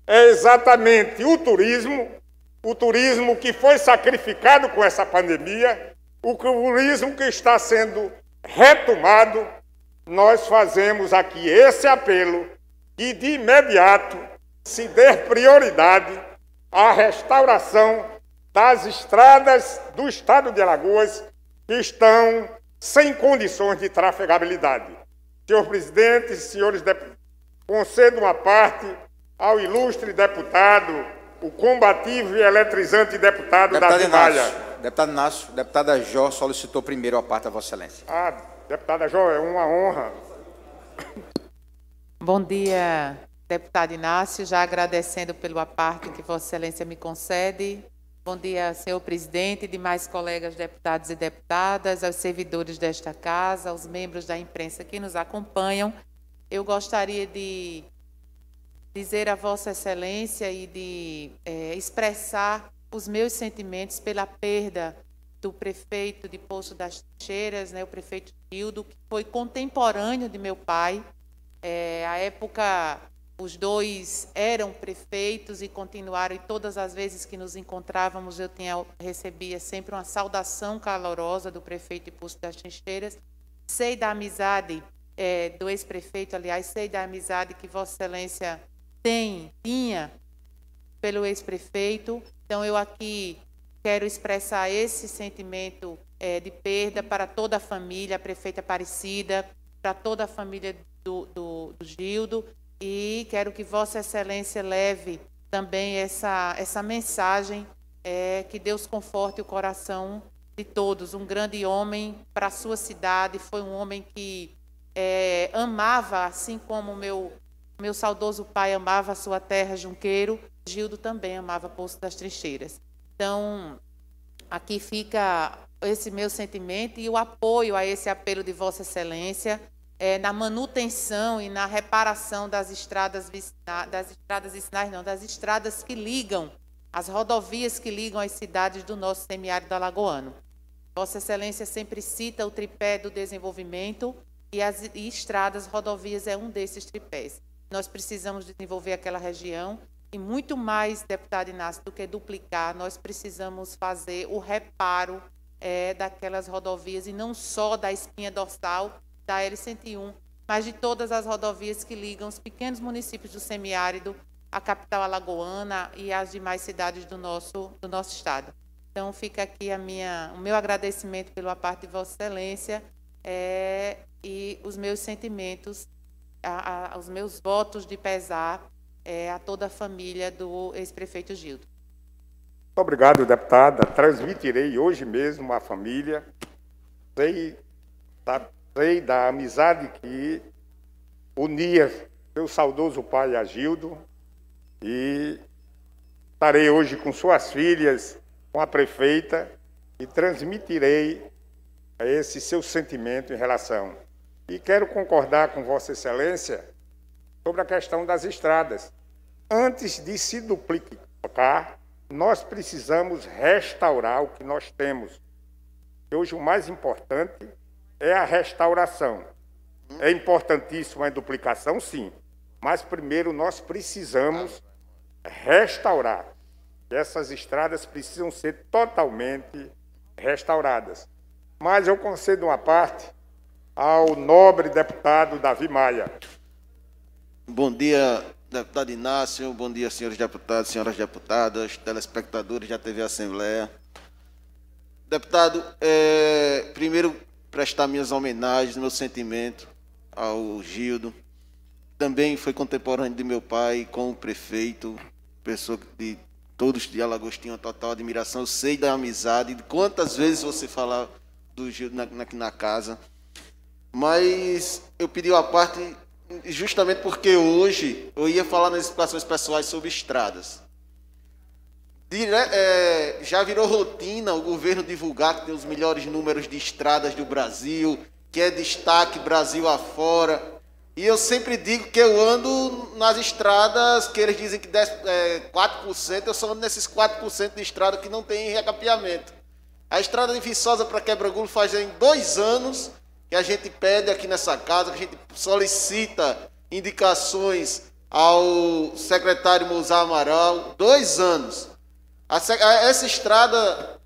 é exatamente o turismo que foi sacrificado com essa pandemia, o turismo que está sendo retomado, nós fazemos aqui esse apelo e de imediato se dê prioridade à restauração das estradas do estado de Alagoas que estão sem condições de trafegabilidade. Senhor presidente, senhores deputados, concedo uma parte ao ilustre deputado, o combativo e eletrizante deputado da Vimalha. Deputado Inácio, deputada Jó solicitou primeiro a parte da Vossa Excelência. Deputada Jó, é uma honra. Bom dia, deputado Inácio, já agradecendo pelo aparte que Vossa Excelência me concede. Bom dia, senhor presidente, demais colegas deputados e deputadas, aos servidores desta casa, aos membros da imprensa que nos acompanham. Eu gostaria de dizer a Vossa Excelência e de expressar os meus sentimentos pela perda do prefeito de Poço das Trincheiras, o prefeito Gildo, que foi contemporâneo de meu pai. À época, os dois eram prefeitos e continuaram, e todas as vezes que nos encontrávamos, recebia sempre uma saudação calorosa do prefeito de Poço das Trincheiras. Sei da amizade do ex-prefeito, aliás, sei da amizade que Vossa Excelência tinha pelo ex-prefeito. Então, eu aqui quero expressar esse sentimento de perda para toda a família, a prefeita Aparecida, para toda a família do Gildo, e quero que Vossa Excelência leve também essa mensagem, que Deus conforte o coração de todos. Um grande homem para a sua cidade, foi um homem que amava, assim como meu saudoso pai amava a sua terra, Junqueiro, Gildo também amava Poço das Trincheiras. Então, aqui fica esse meu sentimento e o apoio a esse apelo de Vossa Excelência. na manutenção e na reparação das estradas que ligam, as rodovias que ligam as cidades do nosso semiárido alagoano. Vossa Excelência sempre cita o tripé do desenvolvimento e estradas, rodovias é um desses tripés. Nós precisamos desenvolver aquela região e muito mais, deputado Inácio, do que duplicar, nós precisamos fazer o reparo daquelas rodovias e não só da espinha dorsal da L101, mas de todas as rodovias que ligam os pequenos municípios do semiárido, a capital alagoana e as demais cidades do nosso estado. Então, fica aqui o meu agradecimento pela parte de Vossa Excelência e os meus sentimentos, os meus votos de pesar a toda a família do ex-prefeito Gildo. Muito obrigado, deputada. Transmitirei hoje mesmo à família. Sei da amizade que unia seu saudoso pai Agildo e estarei hoje com suas filhas, com a prefeita e transmitirei esse seu sentimento em relação. E quero concordar com Vossa Excelência sobre a questão das estradas. Antes de se duplicar, nós precisamos restaurar o que nós temos. Hoje o mais importante é a restauração. É importantíssima a duplicação, sim, mas primeiro nós precisamos restaurar. Essas estradas precisam ser totalmente restauradas. Mas eu concedo uma parte ao nobre deputado Davi Maia. Bom dia, deputado Inácio. Bom dia, senhores deputados, senhoras deputadas, telespectadores da TV Assembleia. Deputado, primeiro prestar minhas homenagens, meu sentimento ao Gildo. Também foi contemporâneo de meu pai com o prefeito, pessoa de todos de Alagoas tinham total admiração. Eu sei da amizade, de quantas vezes você falar do Gildo aqui na casa. Mas eu pedi a parte justamente porque hoje eu ia falar nas explicações pessoais sobre estradas. Já virou rotina o governo divulgar que tem os melhores números de estradas do Brasil, que é destaque Brasil afora. E eu sempre digo que eu ando nas estradas que eles dizem que 4%, eu só ando nesses 4% de estrada que não tem recapeamento. A estrada de Viçosa para Quebra-Golo faz 2 anos que a gente pede aqui nessa casa, que a gente solicita indicações ao secretário Mousar Amaral, 2 anos. Essa estrada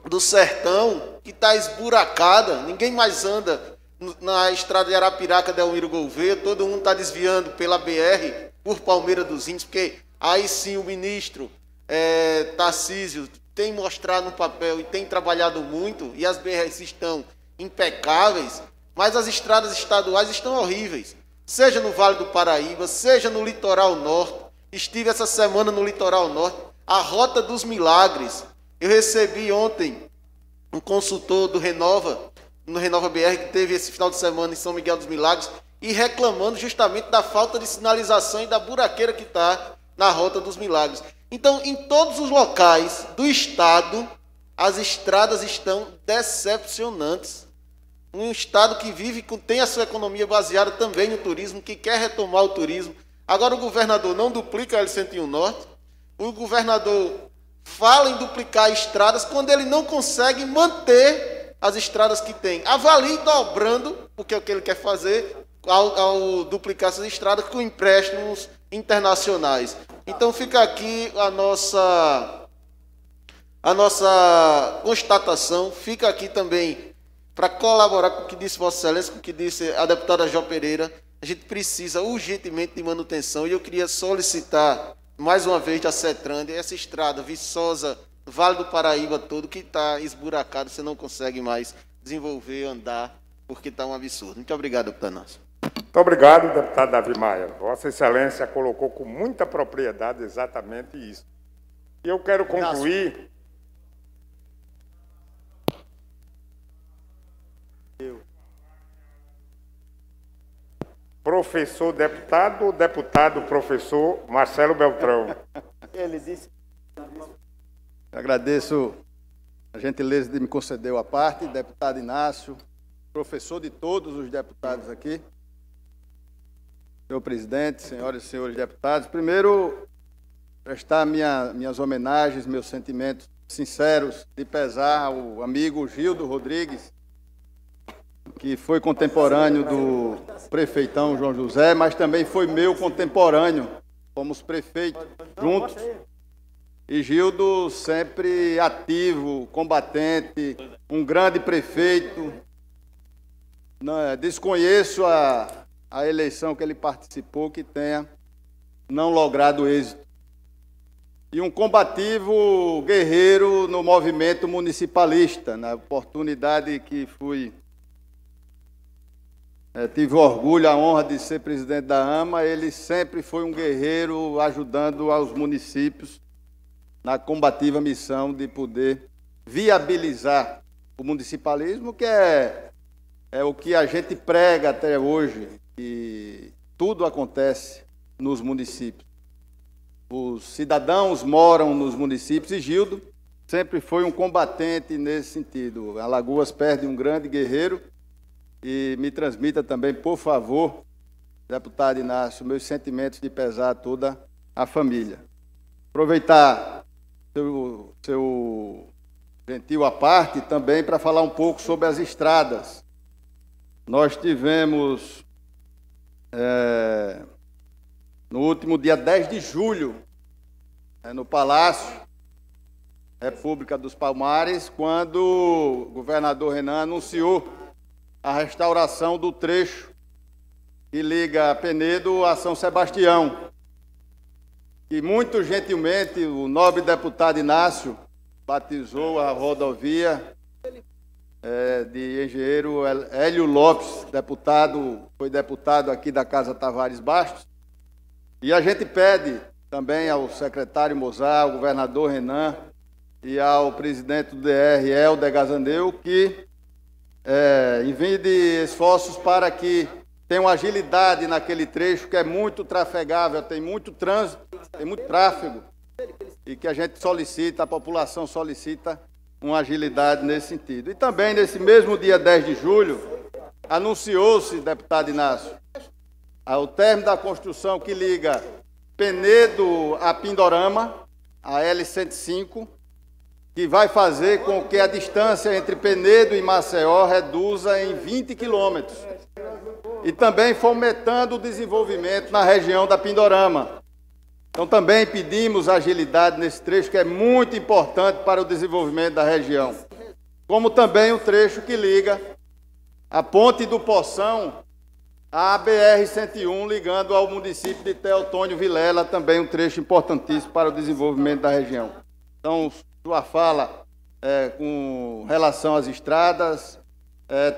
do Sertão, que está esburacada, ninguém mais anda na estrada de Arapiraca, Delmiro Gouveia, todo mundo está desviando pela BR, por Palmeira dos Índios, porque aí sim o ministro Tarcísio tem mostrado no papel e tem trabalhado muito, e as BRs estão impecáveis, mas as estradas estaduais estão horríveis, seja no Vale do Paraíba, seja no Litoral Norte. Estive essa semana no Litoral Norte, a Rota dos Milagres. Eu recebi ontem um consultor do no Renova BR, que teve esse final de semana em São Miguel dos Milagres, e reclamando justamente da falta de sinalização e da buraqueira que está na Rota dos Milagres. Então, em todos os locais do estado, as estradas estão decepcionantes. Um estado que tem a sua economia baseada também no turismo, que quer retomar o turismo. Agora o governador não duplica a L101 Norte, o governador fala em duplicar estradas quando ele não consegue manter as estradas que tem. Avalie dobrando, porque é o que ele quer fazer, ao duplicar essas estradas com empréstimos internacionais. Então fica aqui a nossa constatação, fica aqui também para colaborar com o que disse Vossa Excelência, com o que disse a deputada Jó Pereira. A gente precisa urgentemente de manutenção e eu queria solicitar mais uma vez da CETRAND essa estrada Viçosa, Vale do Paraíba todo, que está esburacado, você não consegue mais desenvolver, andar, porque está um absurdo. Muito obrigado, deputado Inácio. Muito obrigado, deputado Davi Maia. Vossa Excelência colocou com muita propriedade exatamente isso. E eu quero concluir... Professor deputado ou deputado professor Marcelo Beltrão? Ele disse... Agradeço a gentileza de me conceder a parte, deputado Inácio, professor de todos os deputados aqui. senhor presidente, senhoras e senhores deputados. Primeiro, prestar minhas homenagens, meus sentimentos sinceros de pesar ao amigo Gildo Rodrigues, que foi contemporâneo do prefeitão João José, mas também foi meu contemporâneo. Fomos prefeitos juntos. E Gildo sempre ativo, combatente, um grande prefeito. Desconheço a eleição que ele participou que tenha não logrado êxito. E um combativo guerreiro no movimento municipalista. Na oportunidade que tive o orgulho, a honra de ser presidente da AMA, ele sempre foi um guerreiro ajudando aos municípios na combativa missão de poder viabilizar o municipalismo, que é o que a gente prega até hoje, que tudo acontece nos municípios. Os cidadãos moram nos municípios e Gildo sempre foi um combatente nesse sentido. Alagoas perde um grande guerreiro e me transmita também, por favor, deputado Inácio, meus sentimentos de pesar a toda a família. Aproveitar seu gentil à parte também para falar um pouco sobre as estradas. Nós tivemos, no último dia 10 de julho, no Palácio República dos Palmares, quando o governador Renan anunciou a restauração do trecho que liga Penedo a São Sebastião. E muito gentilmente o nobre deputado Inácio batizou a rodovia de engenheiro Hélio Lopes, foi deputado aqui da Casa Tavares Bastos. E a gente pede também ao secretário Mozart, ao governador Renan e ao presidente do DR, Helder Gazandeu, que envie esforços para que tenha uma agilidade naquele trecho que é muito trafegável, tem muito trânsito, tem muito tráfego, e que a gente solicita, a população solicita uma agilidade nesse sentido. E também, nesse mesmo dia 10 de julho, anunciou-se, deputado Inácio, ao término da construção que liga Penedo a Pindorama, a L105, que vai fazer com que a distância entre Penedo e Maceió reduza em 20 quilômetros. E também fomentando o desenvolvimento na região da Pindorama. Então também pedimos agilidade nesse trecho, que é muito importante para o desenvolvimento da região. Como também o trecho que liga a Ponte do Poção à BR-101, ligando ao município de Teotônio Vilela, também um trecho importantíssimo para o desenvolvimento da região. Então, sua fala com relação às estradas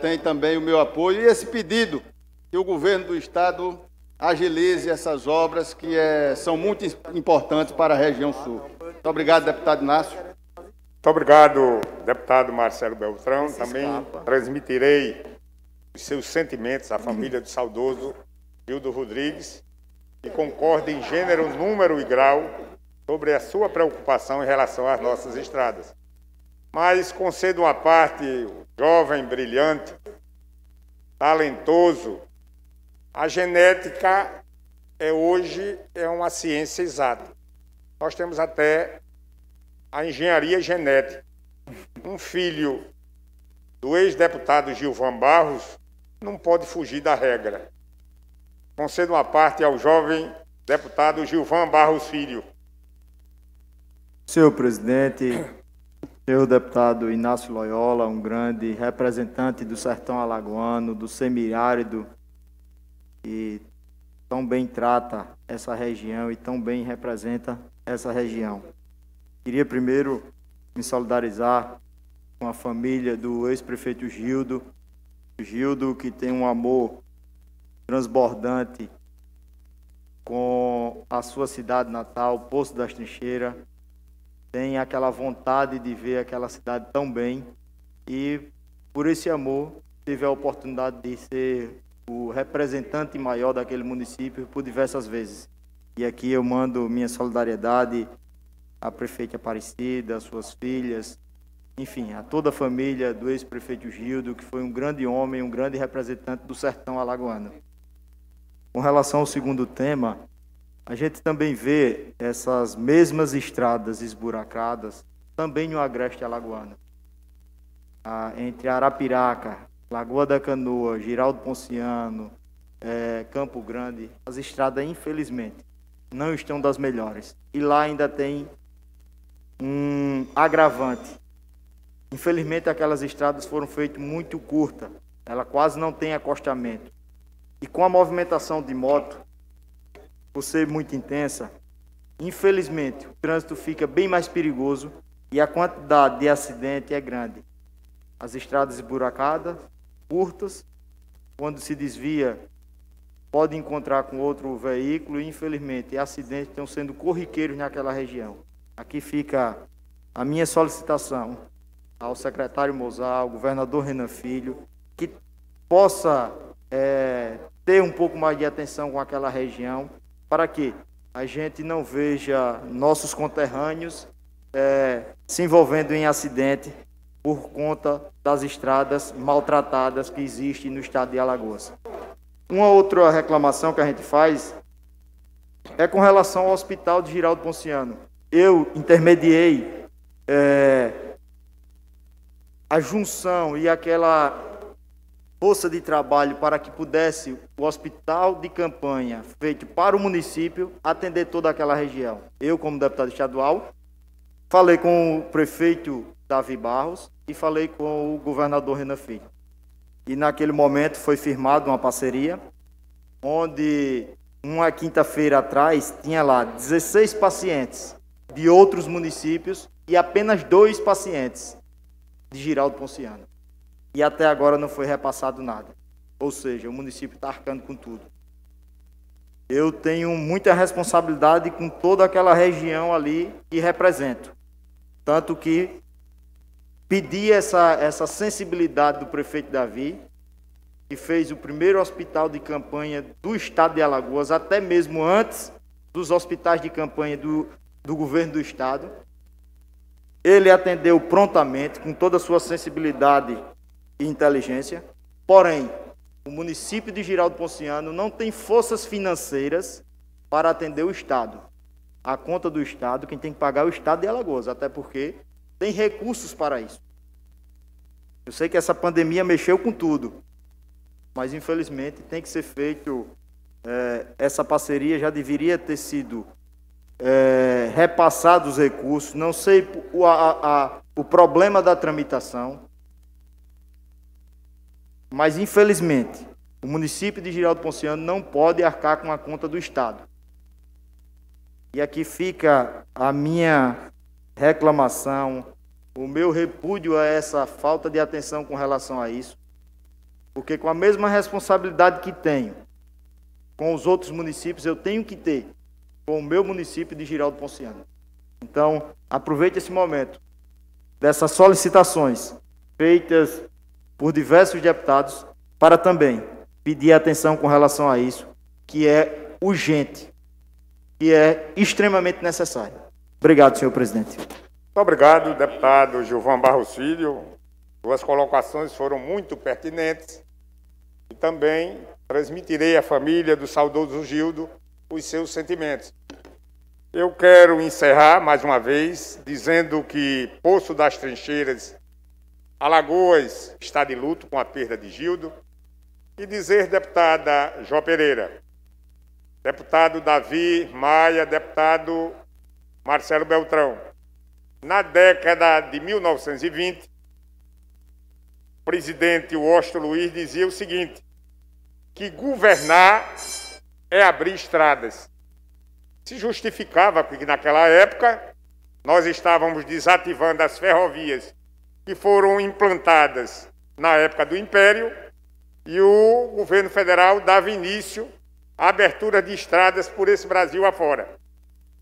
tem também o meu apoio, e esse pedido que o governo do Estado agilize essas obras que são muito importantes para a região sul. Muito obrigado, deputado Inácio. Muito obrigado, deputado Marcelo Beltrão. Também transmitirei os seus sentimentos à família do saudoso Gildo Rodrigues e concordo em gênero, número e grau sobre a sua preocupação em relação às nossas estradas. Mas concedo uma parte, jovem, brilhante, talentoso. A genética hoje é uma ciência exata. Nós temos até a engenharia genética. Um filho do ex-deputado Gilvan Barros não pode fugir da regra. Concedo uma parte ao jovem deputado Gilvan Barros Filho. Senhor presidente, senhor deputado Inácio Loyola, um grande representante do sertão alagoano, do semiárido, e tão bem trata essa região e tão bem representa essa região. Queria primeiro me solidarizar com a família do ex-prefeito Gildo, que tem um amor transbordante com a sua cidade natal, Poço das Trincheiras, tem aquela vontade de ver aquela cidade tão bem e, por esse amor, teve a oportunidade de ser o representante maior daquele município por diversas vezes. E aqui eu mando minha solidariedade à prefeita Aparecida, às suas filhas, enfim, a toda a família do ex-prefeito Gildo, que foi um grande homem, um grande representante do sertão alagoano. Com relação ao segundo tema, a gente também vê essas mesmas estradas esburacadas também no agreste alagoano. Entre Arapiraca, Lagoa da Canoa, Giraldo Ponciano, Campo Grande, as estradas, infelizmente, não estão das melhores. E lá ainda tem um agravante. Infelizmente, aquelas estradas foram feitas muito curtas. Ela quase não tem acostamento. E com a movimentação de moto, por ser muito intensa, infelizmente, o trânsito fica bem mais perigoso e a quantidade de acidente é grande. As estradas esburacadas, curtas, quando se desvia, pode encontrar com outro veículo e, infelizmente, acidentes estão sendo corriqueiros naquela região. Aqui fica a minha solicitação ao secretário Mozart, ao governador Renan Filho, que possa ter um pouco mais de atenção com aquela região, para que a gente não veja nossos conterrâneos se envolvendo em acidente por conta das estradas maltratadas que existem no estado de Alagoas. Uma outra reclamação que a gente faz é com relação ao Hospital de Giraldo Ponciano. Eu intermediei a junção e aquela força de trabalho para que pudesse o hospital de campanha feito para o município atender toda aquela região. Eu, como deputado estadual, falei com o prefeito Davi Barros e falei com o governador Renan Filho. E naquele momento foi firmada uma parceria, onde uma quinta-feira atrás tinha lá 16 pacientes de outros municípios e apenas 2 pacientes de Giraldo Ponciano. E até agora não foi repassado nada. Ou seja, o município está arcando com tudo. Eu tenho muita responsabilidade com toda aquela região ali que represento. Tanto que pedi essa sensibilidade do prefeito Davi, que fez o primeiro hospital de campanha do estado de Alagoas, até mesmo antes dos hospitais de campanha do governo do estado. Ele atendeu prontamente, com toda a sua sensibilidade e inteligência. Porém, o município de Giraldo Ponciano não tem forças financeiras para atender o estado. A conta do estado, quem tem que pagar é o estado de Alagoas, até porque tem recursos para isso. Eu sei que essa pandemia mexeu com tudo, mas infelizmente tem que ser feito, essa parceria já deveria ter sido repassado os recursos. Não sei o problema da tramitação, mas infelizmente o município de Giraldo Ponciano não pode arcar com a conta do estado. E aqui fica a minha reclamação, o meu repúdio a essa falta de atenção com relação a isso, porque com a mesma responsabilidade que tenho com os outros municípios, eu tenho que ter com o meu município de Giraldo Ponciano. Então, aproveite esse momento dessas solicitações feitas por diversos deputados para também pedir atenção com relação a isso, que é urgente, que é extremamente necessário. Obrigado, senhor presidente. Muito obrigado, deputado Gilvan Barros Filho. Suas colocações foram muito pertinentes e também transmitirei à família do saudoso Gildo os seus sentimentos. Eu quero encerrar mais uma vez dizendo que Poço das Trincheiras, Alagoas, está de luto com a perda de Gildo, e dizer, deputada Jó Pereira, deputado Davi Maia, deputado Marcelo Beltrão, na década de 1920, o presidente Washington Luiz dizia o seguinte, que governar é abrir estradas. Se justificava que naquela época nós estávamos desativando as ferrovias que foram implantadas na época do Império e o governo federal dava início à abertura de estradas por esse Brasil afora.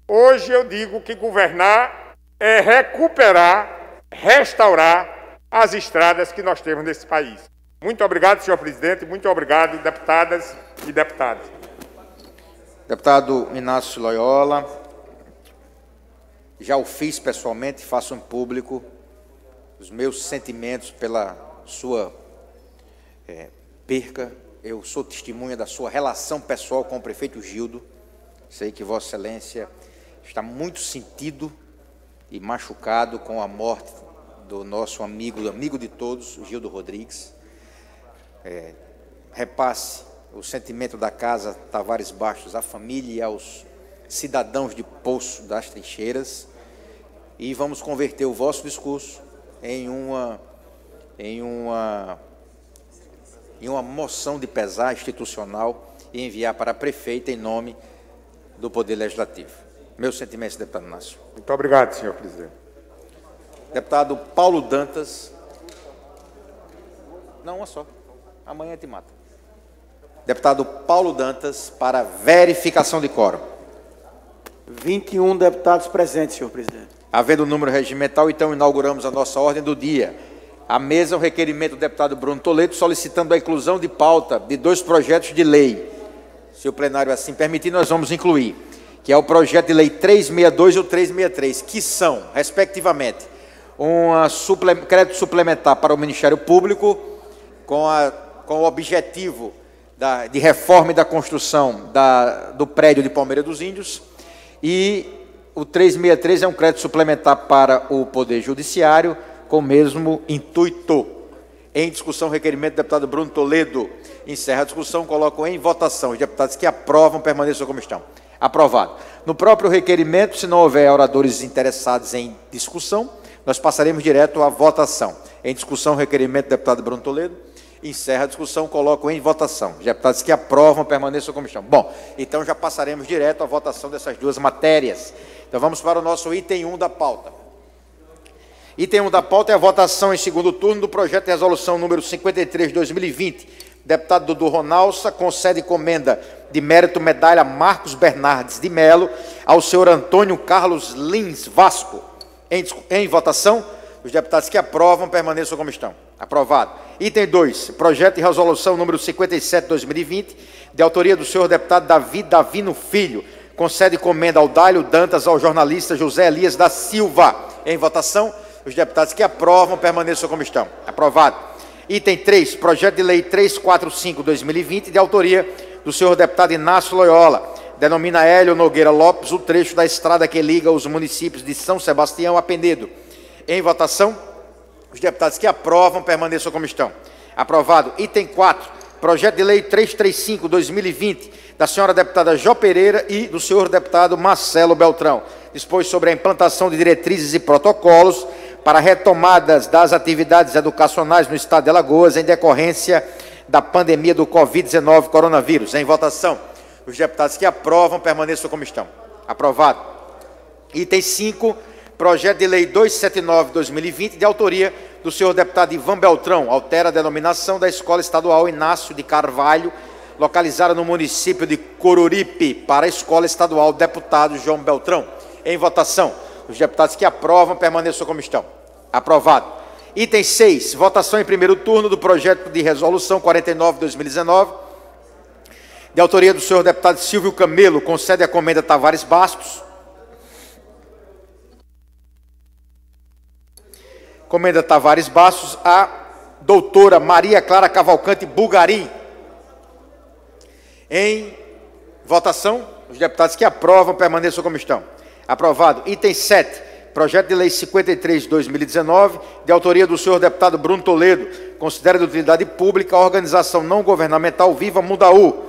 Hoje eu digo que governar é recuperar, restaurar as estradas que nós temos nesse país. Muito obrigado, senhor presidente, muito obrigado, deputadas e deputados. Deputado Inácio Loyola, já o fiz pessoalmente, faço em público os meus sentimentos pela sua perca, eu sou testemunha da sua relação pessoal com o prefeito Gildo. Sei que Vossa Excelência está muito sentido e machucado com a morte do nosso amigo de todos, o Gildo Rodrigues. Repasse o sentimento da Casa Tavares Bastos à família e aos cidadãos de Poço das Trincheiras, e vamos converter o vosso discurso em uma moção de pesar institucional e enviar para a prefeita em nome do Poder Legislativo. Meus sentimentos, deputado Inácio. Muito obrigado, senhor presidente. Deputado Paulo Dantas. Não, uma só. Amanhã te mata. Deputado Paulo Dantas, para verificação de quórum. 21 deputados presentes, senhor presidente. Havendo o número regimental, então inauguramos a nossa ordem do dia. À mesa, o requerimento do deputado Bruno Toledo, solicitando a inclusão de pauta de 2 projetos de lei. Se o plenário assim permitir, nós vamos incluir, que é o projeto de lei 362 e o 363, que são, respectivamente, crédito suplementar para o Ministério Público, com o objetivo de reforma e da construção do prédio de Palmeira dos Índios, e o 363 é um crédito suplementar para o Poder Judiciário, com o mesmo intuito. Em discussão, o requerimento do deputado Bruno Toledo. Encerra a discussão, coloco em votação. Os deputados que aprovam permaneçam como estão. Aprovado. No próprio requerimento, se não houver oradores interessados em discussão, nós passaremos direto à votação. Em discussão, o requerimento do deputado Bruno Toledo. Encerra a discussão, coloco em votação. Os deputados que aprovam permaneçam como estão. Bom, então já passaremos direto à votação dessas duas matérias. Então vamos para o nosso item 1 da pauta. Item 1 da pauta é a votação em segundo turno do projeto de resolução número 53 de 2020. Deputado Dudu Ronalça concede comenda de mérito medalha Marcos Bernardes de Melo ao senhor Antônio Carlos Lins Vasco. Em votação, os deputados que aprovam permaneçam como estão. Aprovado. Item 2, projeto de resolução número 57 de 2020, de autoria do senhor deputado Davi Davino Filho. Concede comenda ao Dálio Dantas ao jornalista José Elias da Silva. Em votação, os deputados que aprovam permaneçam como estão. Aprovado. Item 3, projeto de lei 345/2020, de autoria do senhor deputado Inácio Loyola. Denomina Hélio Nogueira Lopes o trecho da estrada que liga os municípios de São Sebastião a Penedo. Em votação, os deputados que aprovam permaneçam como estão. Aprovado. Item 4, projeto de lei 335/2020, da senhora deputada Jó Pereira e do senhor deputado Marcelo Beltrão. Dispôs sobre a implantação de diretrizes e protocolos para retomadas das atividades educacionais no estado de Alagoas em decorrência da pandemia do Covid-19 coronavírus. Em votação, os deputados que aprovam permaneçam como estão. Aprovado. Item 5, projeto de lei 279/2020, de autoria do senhor deputado Ivan Beltrão, altera a denominação da Escola Estadual Inácio de Carvalho, localizada no município de Coruripe, para a Escola Estadual Deputado João Beltrão. Em votação, os deputados que aprovam permaneçam como estão. Aprovado. Item 6, votação em primeiro turno do projeto de resolução 49/2019, de autoria do senhor deputado Silvio Camelo, concede a comenda Tavares Bastos. Comenda Tavares Bastos a doutora Maria Clara Cavalcante Bulgarim. Em votação, os deputados que aprovam permaneçam como estão. Aprovado. Item 7, projeto de lei 53/2019, de autoria do senhor deputado Bruno Toledo, considera de utilidade pública a organização não governamental Viva Mundaú.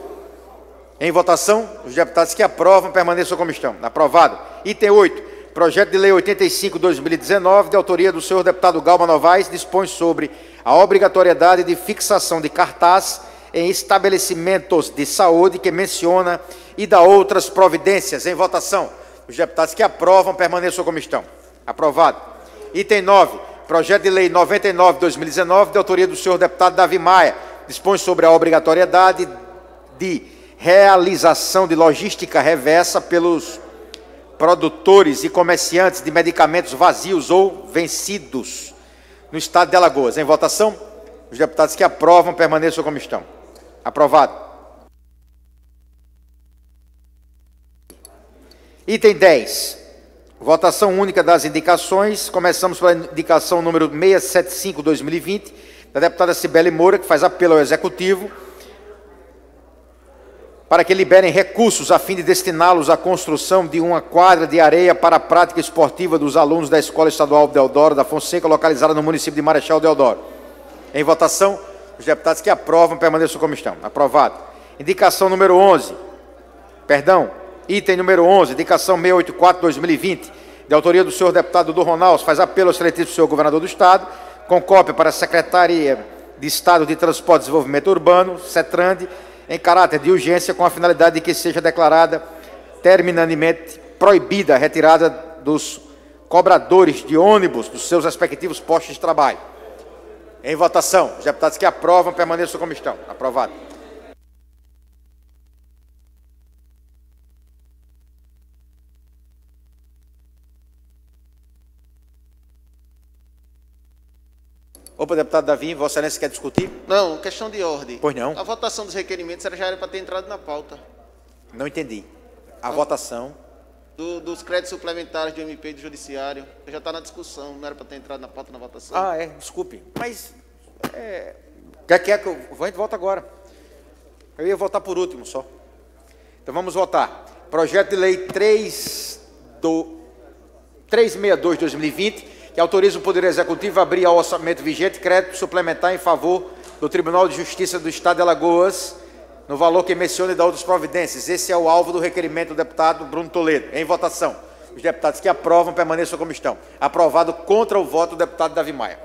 Em votação, os deputados que aprovam permaneçam como estão. Aprovado. Item 8, projeto de lei 85/2019, de autoria do senhor deputado Galma Novaes, dispõe sobre a obrigatoriedade de fixação de cartaz em estabelecimentos de saúde que menciona e dá outras providências. Em votação, os deputados que aprovam permaneçam como estão. Aprovado. Item 9, projeto de lei 99/2019, de autoria do senhor deputado Davi Maia, dispõe sobre a obrigatoriedade de realização de logística reversa pelos produtores e comerciantes de medicamentos vazios ou vencidos no estado de Alagoas. Em votação, os deputados que aprovam permaneçam como estão. Aprovado. Item 10, votação única das indicações. Começamos pela indicação número 675/2020, da deputada Cibele Moura, que faz apelo ao Executivo para que liberem recursos a fim de destiná-los à construção de uma quadra de areia para a prática esportiva dos alunos da Escola Estadual Deodoro da Fonseca, localizada no município de Marechal Deodoro. Em votação, os deputados que aprovam permaneçam como estão. Aprovado. Indicação número 11. Item número 11, indicação 684/2020, de autoria do senhor deputado Dudu Ronaldo, faz apelo ao excelentíssimo senhor governador do Estado, com cópia para a Secretaria de Estado de Transporte e Desenvolvimento Urbano, CETRAND, em caráter de urgência, com a finalidade de que seja declarada terminantemente proibida a retirada dos cobradores de ônibus dos seus respectivos postos de trabalho. Em votação, os deputados que aprovam permaneçam como estão. Aprovado. Opa, deputado Davi, Vossa Excelência quer discutir? Não, questão de ordem. Pois não. A votação dos requerimentos já era para ter entrado na pauta. Não entendi. A votação dos créditos suplementares do MP e do Judiciário. Já está na discussão, não era para ter entrado na pauta na votação. Ah, é, desculpe. Mas, quer que a gente volta agora. Eu ia votar por último só. Então vamos votar. Projeto de Lei 362/2020, que autoriza o Poder Executivo a abrir ao orçamento vigente crédito suplementar em favor do Tribunal de Justiça do Estado de Alagoas, no valor que menciona e dá outras providências. Esse é o alvo do requerimento do deputado Bruno Toledo. Em votação, os deputados que aprovam permaneçam como estão. Aprovado contra o voto do deputado Davi Maia.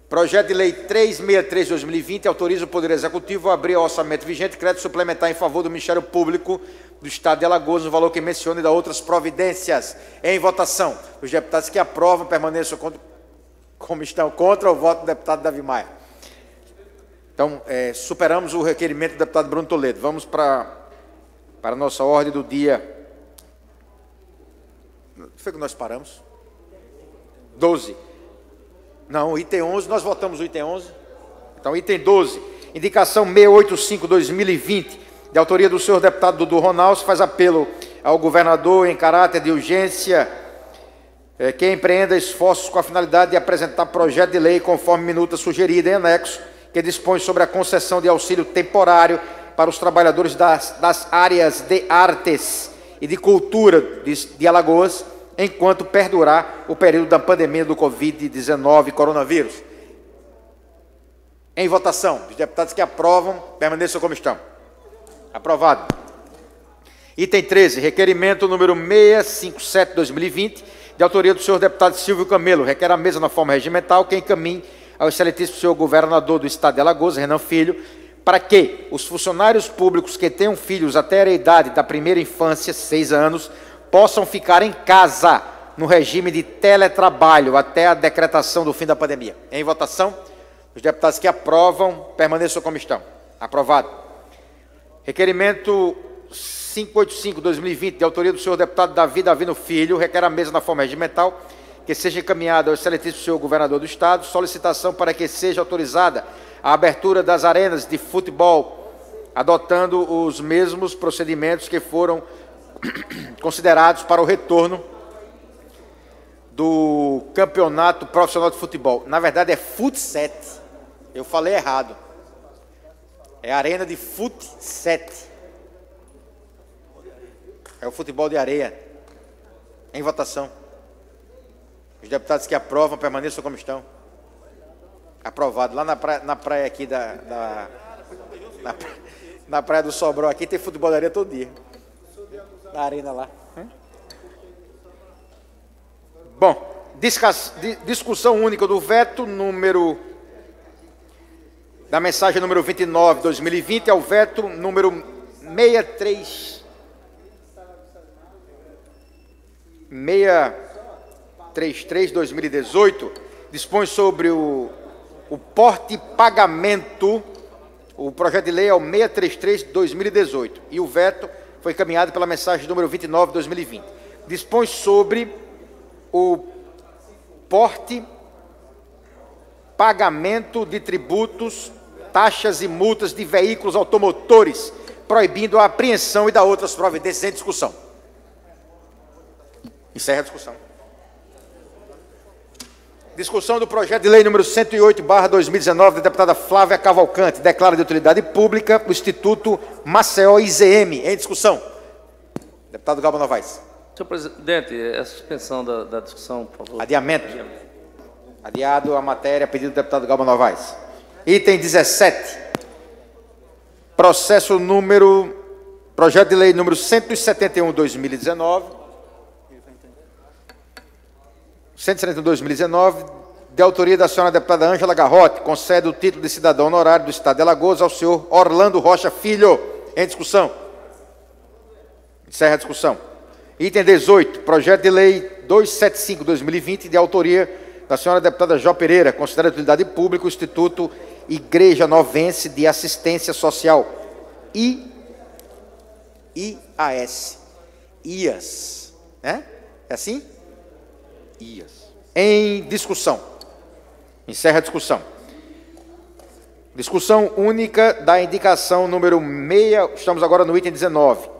Projeto de Lei 363/2020 autoriza o Poder Executivo a abrir ao orçamento vigente crédito suplementar em favor do Ministério Público do Estado de Alagoas, no valor que menciona e dá outras providências. Em votação, os deputados que aprovam permaneçam como estão, contra o voto do deputado Davi Maia. Então, superamos o requerimento do deputado Bruno Toledo. Vamos para a nossa ordem do dia. Foi que nós paramos? 12. Não, item 11, nós votamos o item 11. Então, item 12, indicação 685/2020, de autoria do senhor deputado Dudu Ronaldo, faz apelo ao governador em caráter de urgência que empreenda esforços com a finalidade de apresentar projeto de lei conforme minuta sugerida em anexo, que dispõe sobre a concessão de auxílio temporário para os trabalhadores das áreas de artes e de cultura de Alagoas, enquanto perdurar o período da pandemia do Covid-19 coronavírus. Em votação, os deputados que aprovam permaneçam como estão. Aprovado. Item 13, requerimento número 657/2020, de autoria do senhor deputado Silvio Camelo, requer a mesa na forma regimental que encaminhe ao excelentíssimo senhor governador do Estado de Alagoas, Renan Filho, para que os funcionários públicos que tenham filhos até a idade da primeira infância, 6 anos, possam ficar em casa no regime de teletrabalho até a decretação do fim da pandemia. Em votação, os deputados que aprovam permaneçam como estão. Aprovado. Requerimento 585/2020, de autoria do senhor deputado Davi Davino Filho, requer a mesa na forma regimental que seja encaminhado ao excelentíssimo senhor governador do Estado solicitação para que seja autorizada a abertura das arenas de futebol, adotando os mesmos procedimentos que foram considerados para o retorno do campeonato profissional de futebol. Na verdade é Futset. Eu falei errado. É arena de Futset. É o futebol de areia. Em votação. Os deputados que aprovam permaneçam como estão. Aprovado. Lá na praia aqui na praia do Sobrão aqui tem futebol de areia todo dia. Na arena lá. Bom, discussão única do veto da mensagem número 29/2020 ao veto número 633/2018, dispõe sobre o porte e pagamento. O projeto de lei é o 633/2018 e o veto foi encaminhado pela mensagem número 29/2020. Dispõe sobre o porte, pagamento de tributos, taxas e multas de veículos automotores, proibindo a apreensão e da outras providências em discussão. Encerra a discussão. Discussão do projeto de lei número 108/2019, da deputada Flávia Cavalcante, declara de utilidade pública o Instituto Maceió IZM. Em discussão. Deputado Galba Novaes. Senhor presidente, a suspensão da discussão, por favor. Adiamento. Adiado a matéria, pedido do deputado Galba Novaes. Item 17. Projeto de lei número 171/2019. 171/2019, de autoria da senhora deputada Ângela Garrote, concede o título de cidadão honorário do Estado de Alagoas ao senhor Orlando Rocha Filho. Em discussão. Encerra a discussão. Item 18, projeto de lei 275/2020, de autoria da senhora deputada Jó Pereira, considera de utilidade pública o Instituto Igreja Novense de Assistência Social, IAS, né? É assim? IAS. Em discussão. Encerra a discussão. Discussão única da indicação número 6, estamos agora no item 19.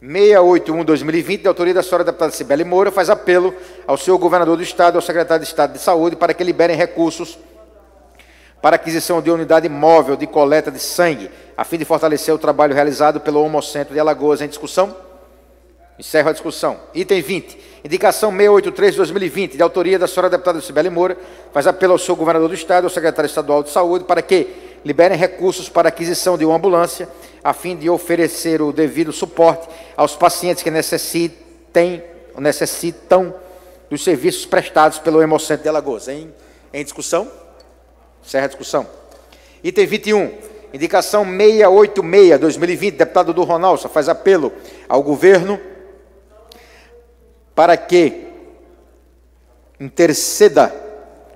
681/2020, de autoria da senhora deputada Cibele Moura, faz apelo ao senhor governador do Estado e ao secretário de Estado de Saúde para que liberem recursos para aquisição de unidade móvel de coleta de sangue, a fim de fortalecer o trabalho realizado pelo Homocentro de Alagoas. Em discussão. Encerro a discussão. Item 20. Indicação 683/2020, de autoria da senhora deputada Cibele Moura, faz apelo ao senhor governador do Estado e ao secretário estadual de Saúde para que liberem recursos para a aquisição de uma ambulância, a fim de oferecer o devido suporte aos pacientes que necessitam dos serviços prestados pelo Hemocentro de Alagoas. Em discussão. Encerra a discussão. Item 21. Indicação 686/2020, deputado do Ronaldo, faz apelo ao governo para que interceda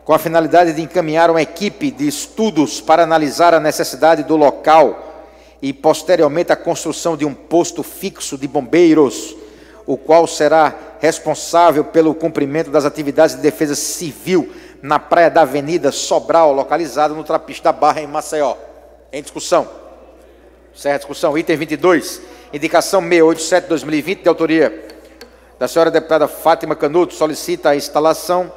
com a finalidade de encaminhar uma equipe de estudos para analisar a necessidade do local e, posteriormente, a construção de um posto fixo de bombeiros, o qual será responsável pelo cumprimento das atividades de defesa civil na praia da Avenida Sobral, localizada no Trapiche da Barra, em Maceió. Em discussão. Encerra a discussão. Item 22. Indicação 687/2020, de autoria da senhora deputada Fátima Canuto, solicita a instalação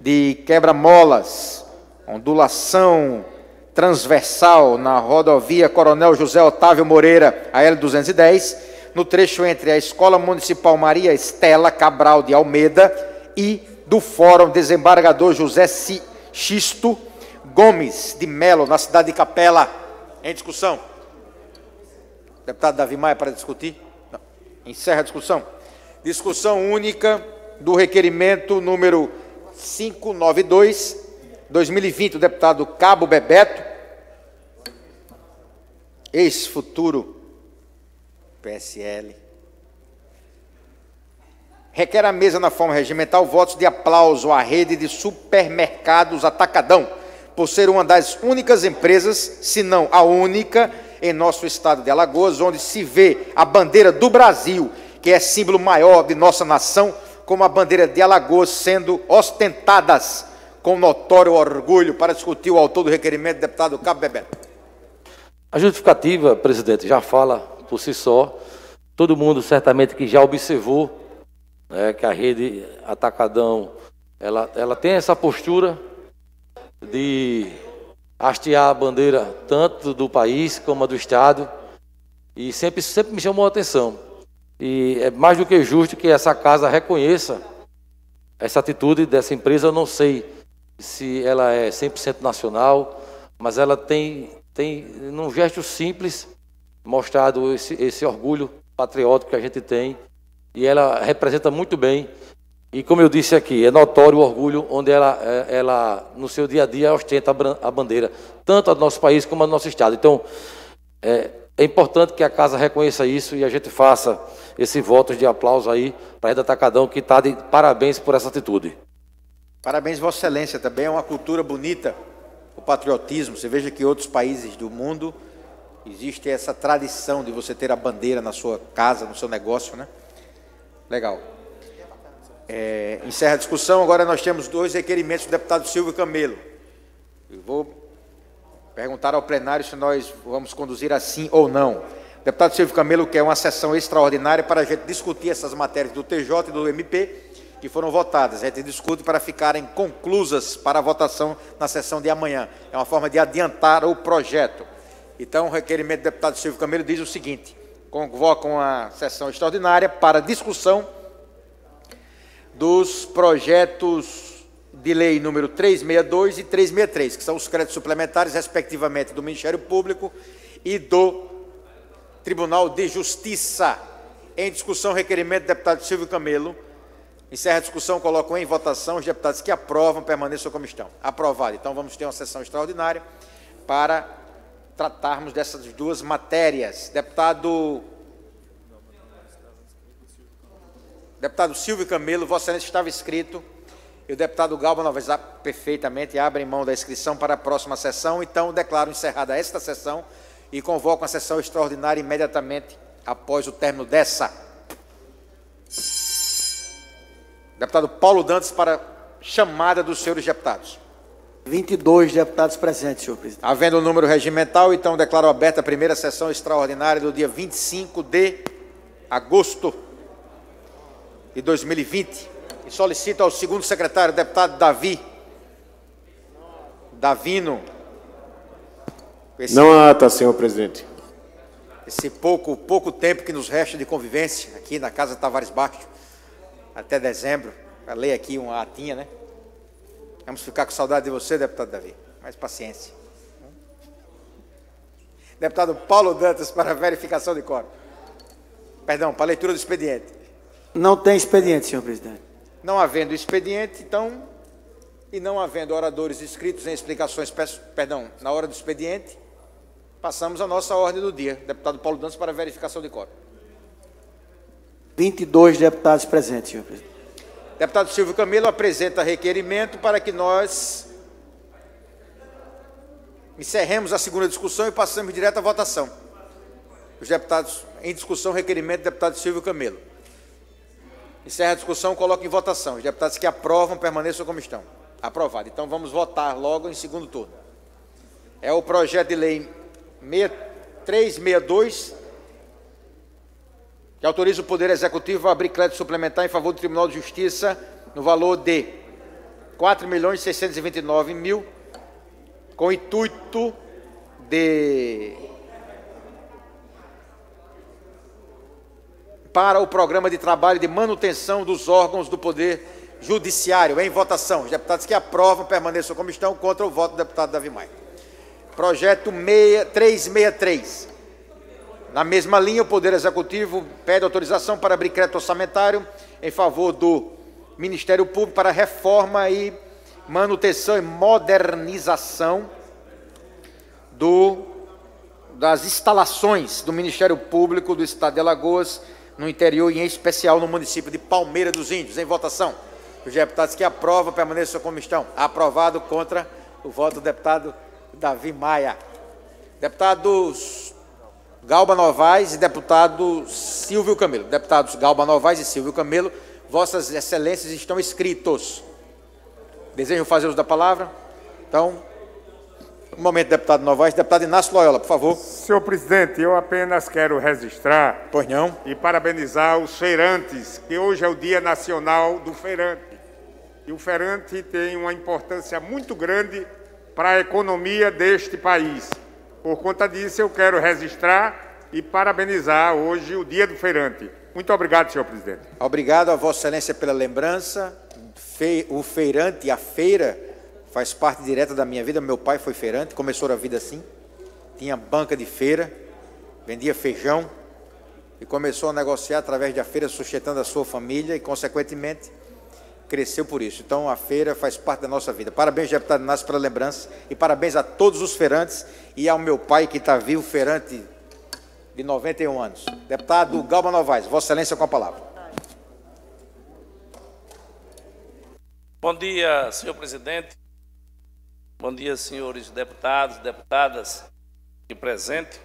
de quebra-molas, ondulação transversal na rodovia Coronel José Otávio Moreira, AL 210, no trecho entre a Escola Municipal Maria Estela Cabral de Almeida e do Fórum Desembargador José Xisto Gomes de Melo, na cidade de Capela. Em discussão. Deputado Davi Maia, para discutir? Não. Encerra a discussão. Discussão única do requerimento número 592/2020, do deputado Cabo Bebeto, ex-futuro PSL. Requer a mesa na forma regimental votos de aplauso à rede de supermercados Atacadão, por ser uma das únicas empresas, se não a única, em nosso estado de Alagoas, onde se vê a bandeira do Brasil, que é símbolo maior de nossa nação, como a bandeira de Alagoas, sendo ostentadas com notório orgulho. Para discutir o autor do requerimento, deputado Cabo Bebeto. A justificativa, presidente, já fala por si só. Todo mundo certamente que já observou, né, que a rede Atacadão ela tem essa postura de hastear a bandeira tanto do país como a do Estado, e sempre me chamou a atenção. E é mais do que justo que essa casa reconheça essa atitude dessa empresa. Eu não sei se ela é 100% nacional, mas ela tem num gesto simples, mostrado esse orgulho patriótico que a gente tem, e ela representa muito bem. E como eu disse aqui, é notório o orgulho onde ela no seu dia a dia, ostenta a bandeira, tanto do nosso país como do nosso Estado. Então, é importante que a casa reconheça isso e a gente faça esse voto de aplauso aí para a Rede Atacadão, que está de parabéns por essa atitude. Parabéns, Vossa Excelência. Também é uma cultura bonita, o patriotismo. Você veja que em outros países do mundo existe essa tradição de você ter a bandeira na sua casa, no seu negócio, né? Legal. Encerra a discussão. Agora nós temos dois requerimentos do deputado Silvio Camelo. Eu vou perguntar ao plenário se nós vamos conduzir assim ou não. O deputado Silvio Camelo quer uma sessão extraordinária para a gente discutir essas matérias do TJ e do MP que foram votadas. A gente discute para ficarem conclusas para a votação na sessão de amanhã. É uma forma de adiantar o projeto. Então, o requerimento do deputado Silvio Camelo diz o seguinte: convocam a sessão extraordinária para discussão dos projetos de lei número 362 e 363, que são os créditos suplementares, respectivamente, do Ministério Público e do Tribunal de Justiça. Em discussão, requerimento do deputado Silvio Camelo. Encerra a discussão, colocam em votação. Os deputados que aprovam permaneçam como estão. Aprovado. Então, vamos ter uma sessão extraordinária para tratarmos dessas duas matérias. Deputado Silvio Camelo, Vossa Excelência estava inscrito, e o deputado Galba Novaes perfeitamente abrem mão da inscrição para a próxima sessão. Então, declaro encerrada esta sessão e convoco a sessão extraordinária imediatamente após o término dessa. Deputado Paulo Dantas, para chamada dos senhores deputados. 22 deputados presentes, senhor presidente. Havendo o número regimental, então declaro aberta a primeira sessão extraordinária do dia 25 de agosto de 2020. E solicito ao segundo secretário, deputado Davino. Não há ata, senhor presidente. Esse pouco tempo que nos resta de convivência aqui na Casa Tavares Baixo, até dezembro, para ler aqui uma atinha, né? Vamos ficar com saudade de você, deputado Davi, mas paciência. Deputado Paulo Dantas, para verificação de quórum. Perdão, para leitura do expediente. Não tem expediente, senhor presidente. Não havendo expediente, então, e não havendo oradores inscritos em explicações, na hora do expediente, passamos à nossa ordem do dia. Deputado Paulo Dantas, para verificação de quórum. 22 deputados presentes, senhor presidente. Deputado Silvio Camelo apresenta requerimento para que nós encerremos a segunda discussão e passemos direto à votação. Os deputados em discussão, requerimento do deputado Silvio Camelo. Encerra a discussão, coloca em votação. Os deputados que aprovam permaneçam como estão. Aprovado. Então vamos votar logo em segundo turno. É o projeto de lei 362, que autoriza o Poder Executivo a abrir crédito suplementar em favor do Tribunal de Justiça no valor de R$ 4.629.000, com o intuito para o programa de trabalho de manutenção dos órgãos do Poder Judiciário. Em votação. Os deputados que aprovam permaneçam como estão, contra o voto do deputado Davi Maia. Projeto 363. Na mesma linha, o Poder Executivo pede autorização para abrir crédito orçamentário em favor do Ministério Público para reforma e manutenção e modernização das instalações do Ministério Público do Estado de Alagoas, no interior e em especial no município de Palmeira dos Índios. Em votação. Os deputados que aprovam permaneçam como estão. Aprovado, contra o voto do deputado Davi Maia. Deputados Galba Novaes e deputado Silvio Camelo. Deputados Galba Novaes e Silvio Camelo, Vossas Excelências estão inscritos. Desejam fazer uso da palavra? Então, um momento, deputado Novaes. Deputado Inácio Loyola, por favor. Senhor presidente, eu apenas quero registrar pois não, e parabenizar os feirantes, que hoje é o Dia Nacional do Feirante. E o feirante tem uma importância muito grande para a economia deste país. Por conta disso, eu quero registrar e parabenizar hoje o Dia do Feirante. Muito obrigado, senhor presidente. Obrigado a Vossa Excelência pela lembrança. O feirante, a feira, faz parte direta da minha vida. Meu pai foi feirante, começou a vida assim. Tinha banca de feira, vendia feijão e começou a negociar através da feira, sustentando a sua família e, consequentemente, cresceu por isso. Então, a feira faz parte da nossa vida. Parabéns, deputado Inácio, pela lembrança e parabéns a todos os feirantes e ao meu pai, que está vivo, feirante de 91 anos. Deputado Galba Novaes, Vossa Excelência com a palavra. Bom dia, senhor presidente. Bom dia, senhores deputados, deputadas aqui presentes.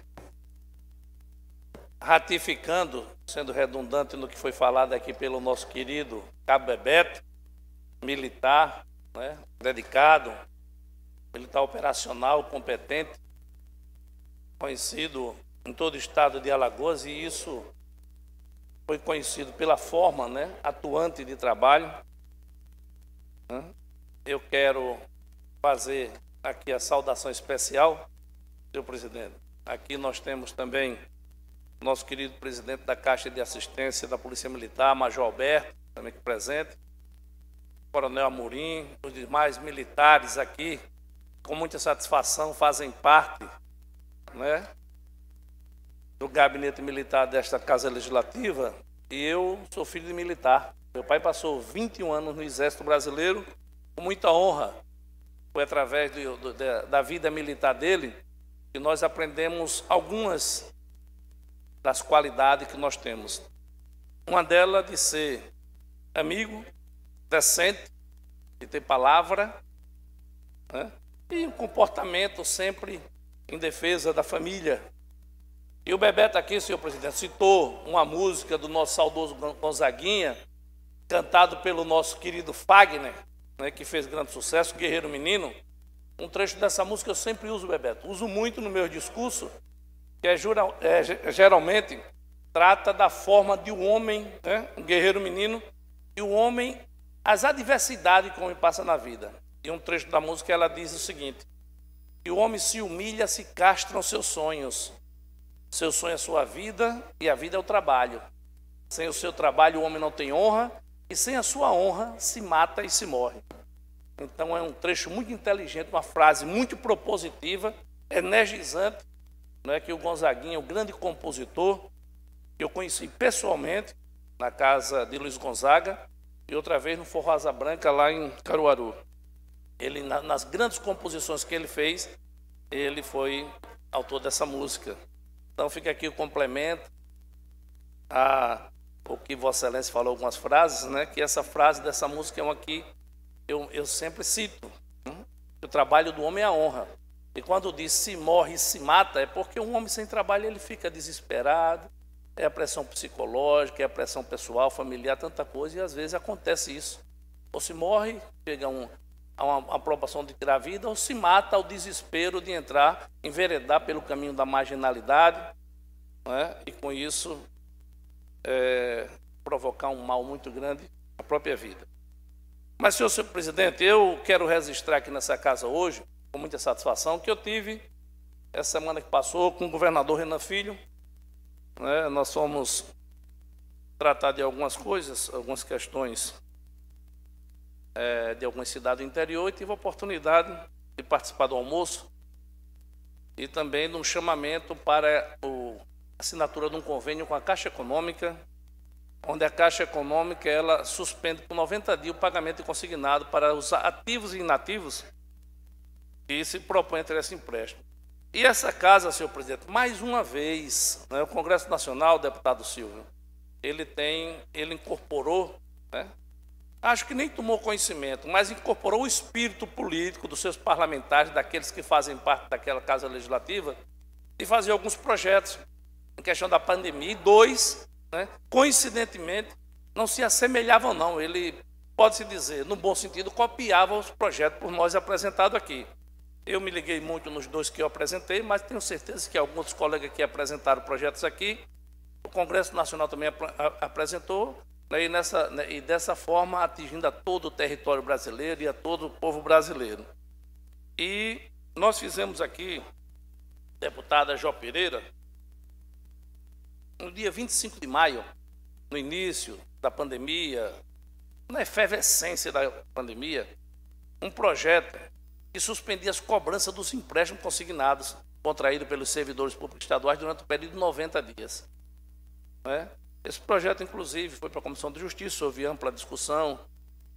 Ratificando, sendo redundante no que foi falado aqui pelo nosso querido Cabo Bebeto, militar, né, dedicado, militar operacional, competente, conhecido em todo o estado de Alagoas, e isso foi conhecido pela forma, né, atuante de trabalho. Eu quero fazer aqui a saudação especial, senhor presidente. Aqui nós temos também nosso querido presidente da Caixa de Assistência da Polícia Militar, Major Alberto, também aqui presente, Coronel Amorim, os demais militares aqui, com muita satisfação, fazem parte, né, do gabinete militar desta Casa Legislativa. E eu sou filho de militar. Meu pai passou 21 anos no Exército Brasileiro, com muita honra. Foi através da vida militar dele que nós aprendemos algumas das qualidades que nós temos. Uma delas de ser amigo, decente, de ter palavra, né? E um comportamento sempre em defesa da família. E o Bebeto aqui, senhor presidente, citou uma música do nosso saudoso Gonzaguinha, cantado pelo nosso querido Fagner, né, que fez grande sucesso, Guerreiro Menino. Um trecho dessa música eu sempre uso, Bebeto. Uso muito no meu discurso, que geralmente trata da forma de um homem, né, um guerreiro menino, e o homem, as adversidades que o homem passa na vida. E um trecho da música ela diz o seguinte: que o homem se humilha, se castram seus sonhos. Seu sonho é a sua vida e a vida é o trabalho. Sem o seu trabalho o homem não tem honra e sem a sua honra se mata e se morre. Então é um trecho muito inteligente, uma frase muito propositiva, energizante, né, que o Gonzaguinha, o grande compositor, que eu conheci pessoalmente na casa de Luiz Gonzaga e outra vez no Forró Asa Branca lá em Caruaru. Ele, nas grandes composições que ele fez, ele foi autor dessa música. Então fica aqui o complemento a o que Vossa Excelência falou, algumas frases, né? Que essa frase dessa música é uma que eu sempre cito. O trabalho do homem é a honra. E quando diz se morre e se mata, é porque um homem sem trabalho ele fica desesperado, é a pressão psicológica, é a pressão pessoal, familiar, tanta coisa, e às vezes acontece isso. Ou se morre, chega a uma aprovação de tirar a vida, ou se mata ao desespero de entrar, enveredar pelo caminho da marginalidade, né? E com isso provocar um mal muito grande à própria vida. Mas, senhor presidente, eu quero registrar aqui nessa casa hoje, com muita satisfação, que eu tive, essa semana que passou, com o governador Renan Filho, né? Nós fomos tratar de algumas coisas, algumas questões de algumas cidades do interior, e tive a oportunidade de participar do almoço e também de um chamamento para a assinatura de um convênio com a Caixa Econômica, onde a Caixa Econômica ela suspende por 90 dias o pagamento de consignado para os ativos e inativos que se propõe a ter esse empréstimo. E essa casa, senhor presidente, mais uma vez, né, o Congresso Nacional, deputado Silvio, ele incorporou, né, acho que nem tomou conhecimento, mas incorporou o espírito político dos seus parlamentares, daqueles que fazem parte daquela Casa Legislativa, de fazer alguns projetos em questão da pandemia, e dois, né, coincidentemente, não se assemelhavam não, ele, pode-se dizer, no bom sentido, copiava os projetos por nós apresentados aqui. Eu me liguei muito nos dois que eu apresentei, mas tenho certeza que alguns colegas que apresentaram projetos aqui, o Congresso Nacional também apresentou, e dessa forma atingindo a todo o território brasileiro e a todo o povo brasileiro. E nós fizemos aqui, deputada Jó Pereira, no dia 25 de maio, no início da pandemia, na efervescência da pandemia, um projeto que suspendia as cobranças dos empréstimos consignados contraídos pelos servidores públicos estaduais durante o período de 90 dias. Né? Esse projeto, inclusive, foi para a Comissão de Justiça, houve ampla discussão.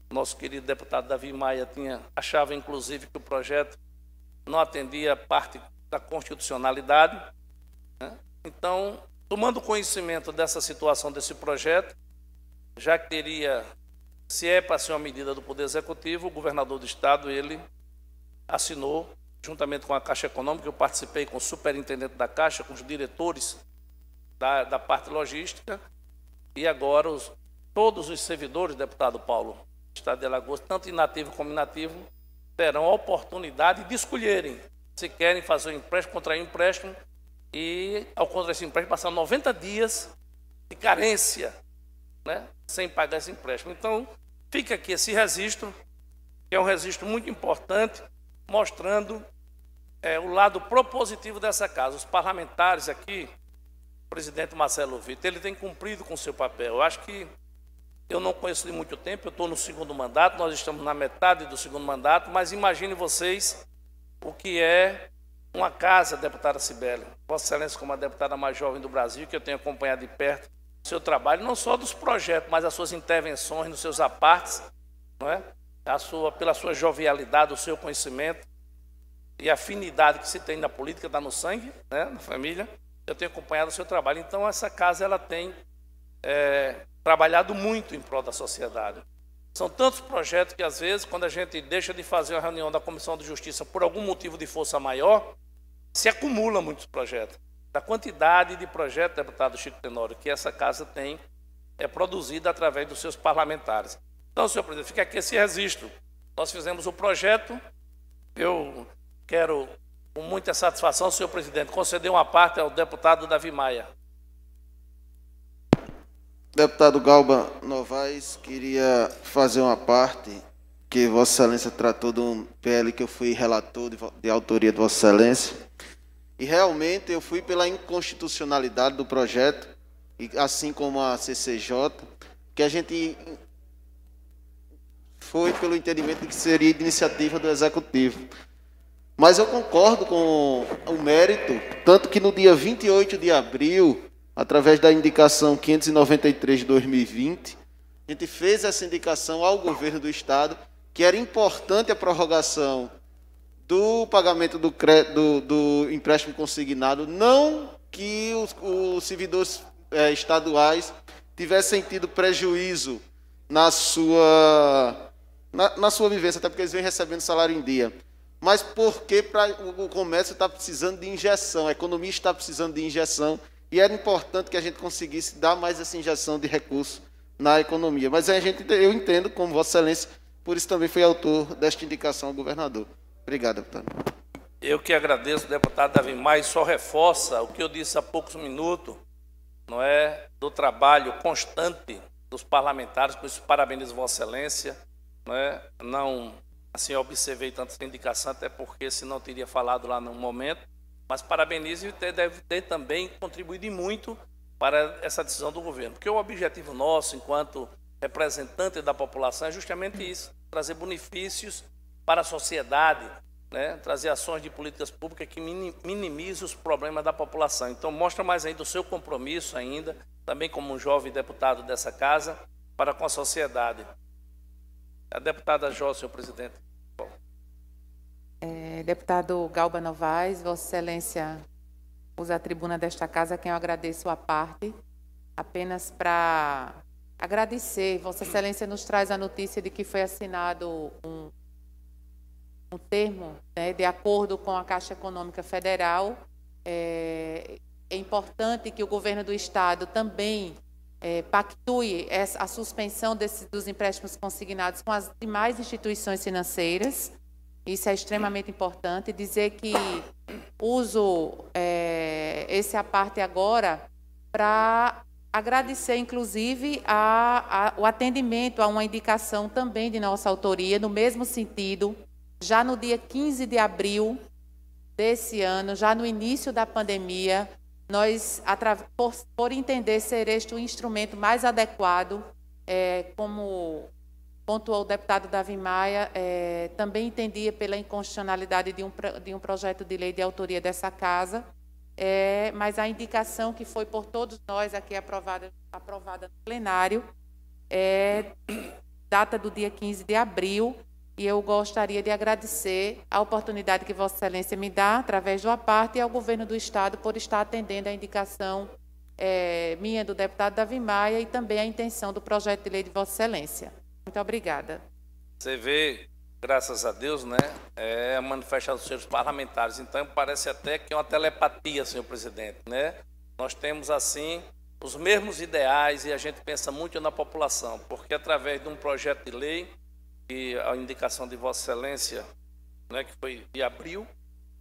Nosso querido deputado Davi Maia achava, inclusive, que o projeto não atendia a parte da constitucionalidade. Né? Então, tomando conhecimento dessa situação desse projeto, já que teria, se é para ser uma medida do Poder Executivo, o governador do Estado, ele assinou, juntamente com a Caixa Econômica, eu participei com o superintendente da Caixa, com os diretores da parte logística, e agora todos os servidores, deputado Paulo, do Estado de Alagoas, tanto inativo como inativo, terão a oportunidade de escolherem se querem fazer um empréstimo, contrair um empréstimo, e ao contrair esse empréstimo, passar 90 dias de carência, né, sem pagar esse empréstimo. Então, fica aqui esse registro, que é um registro muito importante, mostrando o lado propositivo dessa casa. Os parlamentares aqui, o presidente Marcelo Vitor, ele tem cumprido com o seu papel. Eu acho que eu não conheço de muito tempo, eu estou no segundo mandato, nós estamos na metade do segundo mandato, mas imagine vocês o que é uma casa, deputada Cibele. Vossa Excelência, como a deputada mais jovem do Brasil, que eu tenho acompanhado de perto o seu trabalho, não só dos projetos, mas as suas intervenções, nos seus apartes, não é? Pela sua jovialidade, o seu conhecimento e a afinidade que se tem na política, está no sangue, né, na família. Eu tenho acompanhado o seu trabalho. Então, essa casa ela tem trabalhado muito em prol da sociedade. São tantos projetos que, às vezes, quando a gente deixa de fazer a reunião da Comissão de Justiça por algum motivo de força maior, se acumulam muitos projetos. Da quantidade de projetos, deputado Chico Tenório, que essa casa tem produzido através dos seus parlamentares. Então, senhor presidente, fica aqui esse registro. Nós fizemos o projeto. Eu quero, com muita satisfação, senhor presidente, conceder uma parte ao deputado Davi Maia. Deputado Galba Novaes, queria fazer uma parte que Vossa Excelência tratou de um PL que eu fui relator de autoria de Vossa Excelência. E realmente eu fui pela inconstitucionalidade do projeto, e assim como a CCJ, que a gente foi pelo entendimento de que seria de iniciativa do Executivo. Mas eu concordo com o mérito, tanto que no dia 28 de abril, através da indicação 593 de 2020, a gente fez essa indicação ao governo do Estado, que era importante a prorrogação do pagamento do empréstimo consignado, não que os servidores estaduais tivessem tido prejuízo na sua vivência, até porque eles vêm recebendo salário em dia, mas porque o comércio está precisando de injeção, a economia está precisando de injeção, e era importante que a gente conseguisse dar mais essa injeção de recursos na economia. Mas eu entendo, como Vossa Excelência, por isso também fui autor desta indicação ao governador. Obrigado, deputado. Eu que agradeço, deputado Davi Maia, só reforça o que eu disse há poucos minutos, não é, do trabalho constante dos parlamentares, por isso parabenizo Vossa Excelência, não é, não, assim, observei tanto essa indicação, até porque senão teria falado lá no momento, mas parabenizo e deve ter também contribuído muito para essa decisão do governo. Porque o objetivo nosso, enquanto representante da população, é justamente isso, trazer benefícios para a sociedade, né? Trazer ações de políticas públicas que minimizem os problemas da população. Então, mostra mais ainda o seu compromisso ainda, também como um jovem deputado dessa casa, para com a sociedade. A deputada Jó, senhor presidente. Deputado Galba Novaes, Vossa Excelência usa a tribuna desta casa, a quem eu agradeço a parte, apenas para agradecer. Vossa Excelência nos traz a notícia de que foi assinado um termo, né, de acordo com a Caixa Econômica Federal. É importante que o governo do Estado também pactue a suspensão dos empréstimos consignados com as demais instituições financeiras. Isso é extremamente importante. Dizer que uso essa parte agora para agradecer, inclusive, o atendimento a uma indicação também de nossa autoria, no mesmo sentido, já no dia 15 de abril desse ano, já no início da pandemia, nós, por entender ser este o instrumento mais adequado, como pontuou o deputado Davi Maia, também entendia pela inconstitucionalidade de um projeto de lei de autoria dessa casa, mas a indicação que foi por todos nós aqui aprovada no plenário, data do dia 15 de abril, e eu gostaria de agradecer a oportunidade que Vossa Excelência me dá, através do APARTE, e ao Governo do Estado por estar atendendo a indicação minha, do deputado Davi Maia, e também a intenção do projeto de lei de Vossa Excelência. Muito obrigada. Você vê, graças a Deus, né, a manifestação dos seus parlamentares. Então, parece até que é uma telepatia, senhor presidente, né? Nós temos, assim, os mesmos ideais e a gente pensa muito na população, porque através de um projeto de lei, e a indicação de Vossa Excelência, né, que foi de abril,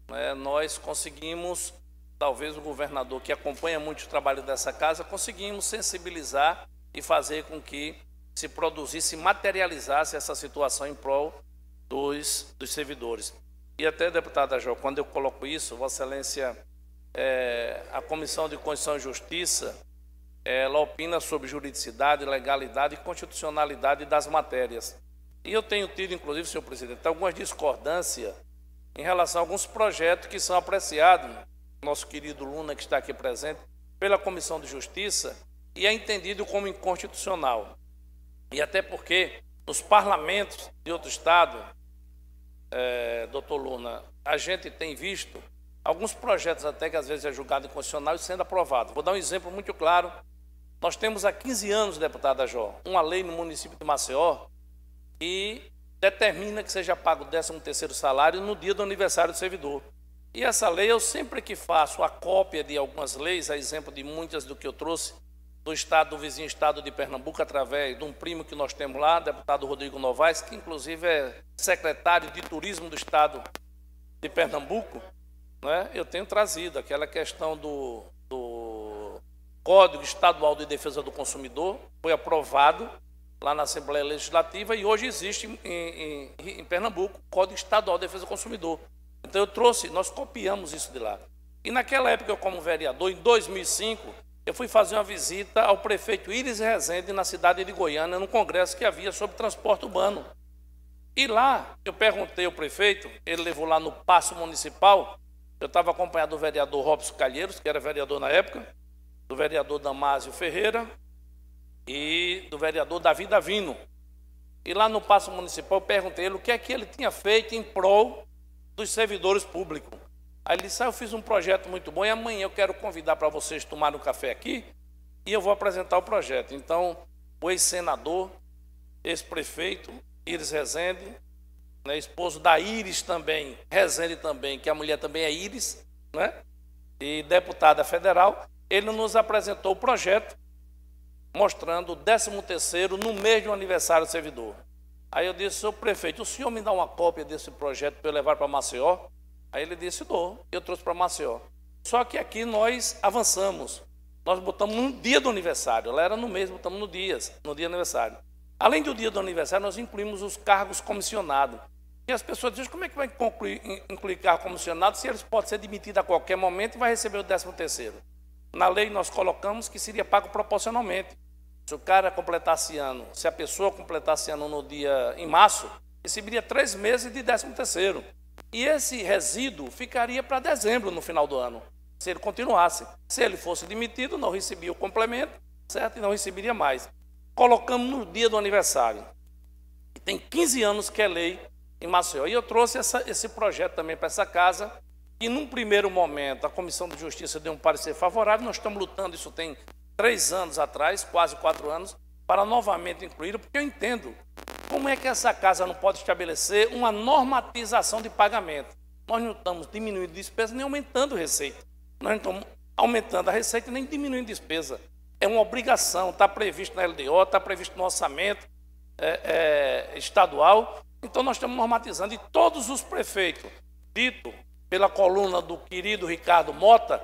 né, nós conseguimos talvez o governador, que acompanha muito o trabalho dessa casa, conseguimos sensibilizar e fazer com que se produzisse, materializasse essa situação em prol dos servidores. E até, deputada Jo, quando eu coloco isso, Vossa Excelência, a Comissão de Constituição e Justiça, ela opina sobre juridicidade, legalidade e constitucionalidade das matérias. E eu tenho tido, inclusive, senhor presidente, algumas discordâncias em relação a alguns projetos que são apreciados, nosso querido Luna, que está aqui presente, pela Comissão de Justiça, e é entendido como inconstitucional. E até porque, nos parlamentos de outro estado, doutor Luna, a gente tem visto alguns projetos até que às vezes é julgado inconstitucional e sendo aprovado. Vou dar um exemplo muito claro. Nós temos há 15 anos, deputada Jó, uma lei no município de Maceió que determina que seja pago o 13º salário no dia do aniversário do servidor. E essa lei, eu sempre que faço a cópia de algumas leis, a exemplo de muitas do que eu trouxe do estado, do vizinho estado de Pernambuco, através de um primo que nós temos lá, deputado Rodrigo Novaes, que inclusive é secretário de turismo do estado de Pernambuco, né? Eu tenho trazido aquela questão do Código Estadual de Defesa do Consumidor, foi aprovado lá na Assembleia Legislativa e hoje existe em Pernambuco o Código Estadual de Defesa do Consumidor. Então eu trouxe, nós copiamos isso de lá. E naquela época, eu como vereador, em 2005, eu fui fazer uma visita ao prefeito Iris Rezende, na cidade de Goiânia, num congresso que havia sobre transporte urbano. E lá, eu perguntei ao prefeito, ele levou lá no Paço Municipal, eu estava acompanhado do vereador Robson Calheiros, que era vereador na época, do vereador Damásio Ferreira e do vereador Davi Davino. E lá no Paço Municipal, eu perguntei ele o que é que ele tinha feito em prol dos servidores públicos. Aí ele disse, eu fiz um projeto muito bom e amanhã eu quero convidar para vocês tomarem um café aqui e eu vou apresentar o projeto. Então, o ex-senador, ex-prefeito, Iris Rezende, né, esposo da Iris também, Rezende também, que a mulher também é Iris, né, e deputada federal, ele nos apresentou o projeto mostrando o 13º no mês do aniversário do servidor. Aí eu disse, senhor prefeito, o senhor me dá uma cópia desse projeto para eu levar para Maceió? Aí ele disse, dou. Eu trouxe para Maceió. Só que aqui nós avançamos. Nós botamos no dia do aniversário. Lá era no mês, botamos no dia do aniversário. Além do dia do aniversário, nós incluímos os cargos comissionados. E as pessoas dizem, como é que vai incluir cargo comissionado se eles podem ser demitidos a qualquer momento e vai receber o 13º? Na lei nós colocamos que seria pago proporcionalmente. Se o cara completasse ano, se a pessoa completasse ano no dia em março, receberia 3 meses de 13º. E esse resíduo ficaria para dezembro, no final do ano, se ele continuasse. Se ele fosse demitido, não recebia o complemento, certo? E não receberia mais. Colocamos no dia do aniversário. E tem 15 anos que é lei em Maceió. E eu trouxe esse projeto também para essa casa, e num primeiro momento a Comissão de Justiça deu um parecer favorável. Nós estamos lutando, isso tem 3 anos atrás, quase 4 anos, para novamente incluir, porque eu entendo como é que essa casa não pode estabelecer uma normatização de pagamento. Nós não estamos diminuindo despesa nem aumentando receita. Nós não estamos aumentando a receita nem diminuindo despesa. É uma obrigação, está previsto na LDO, está previsto no orçamento estadual. Então nós estamos normatizando. E todos os prefeitos, dito pela coluna do querido Ricardo Mota,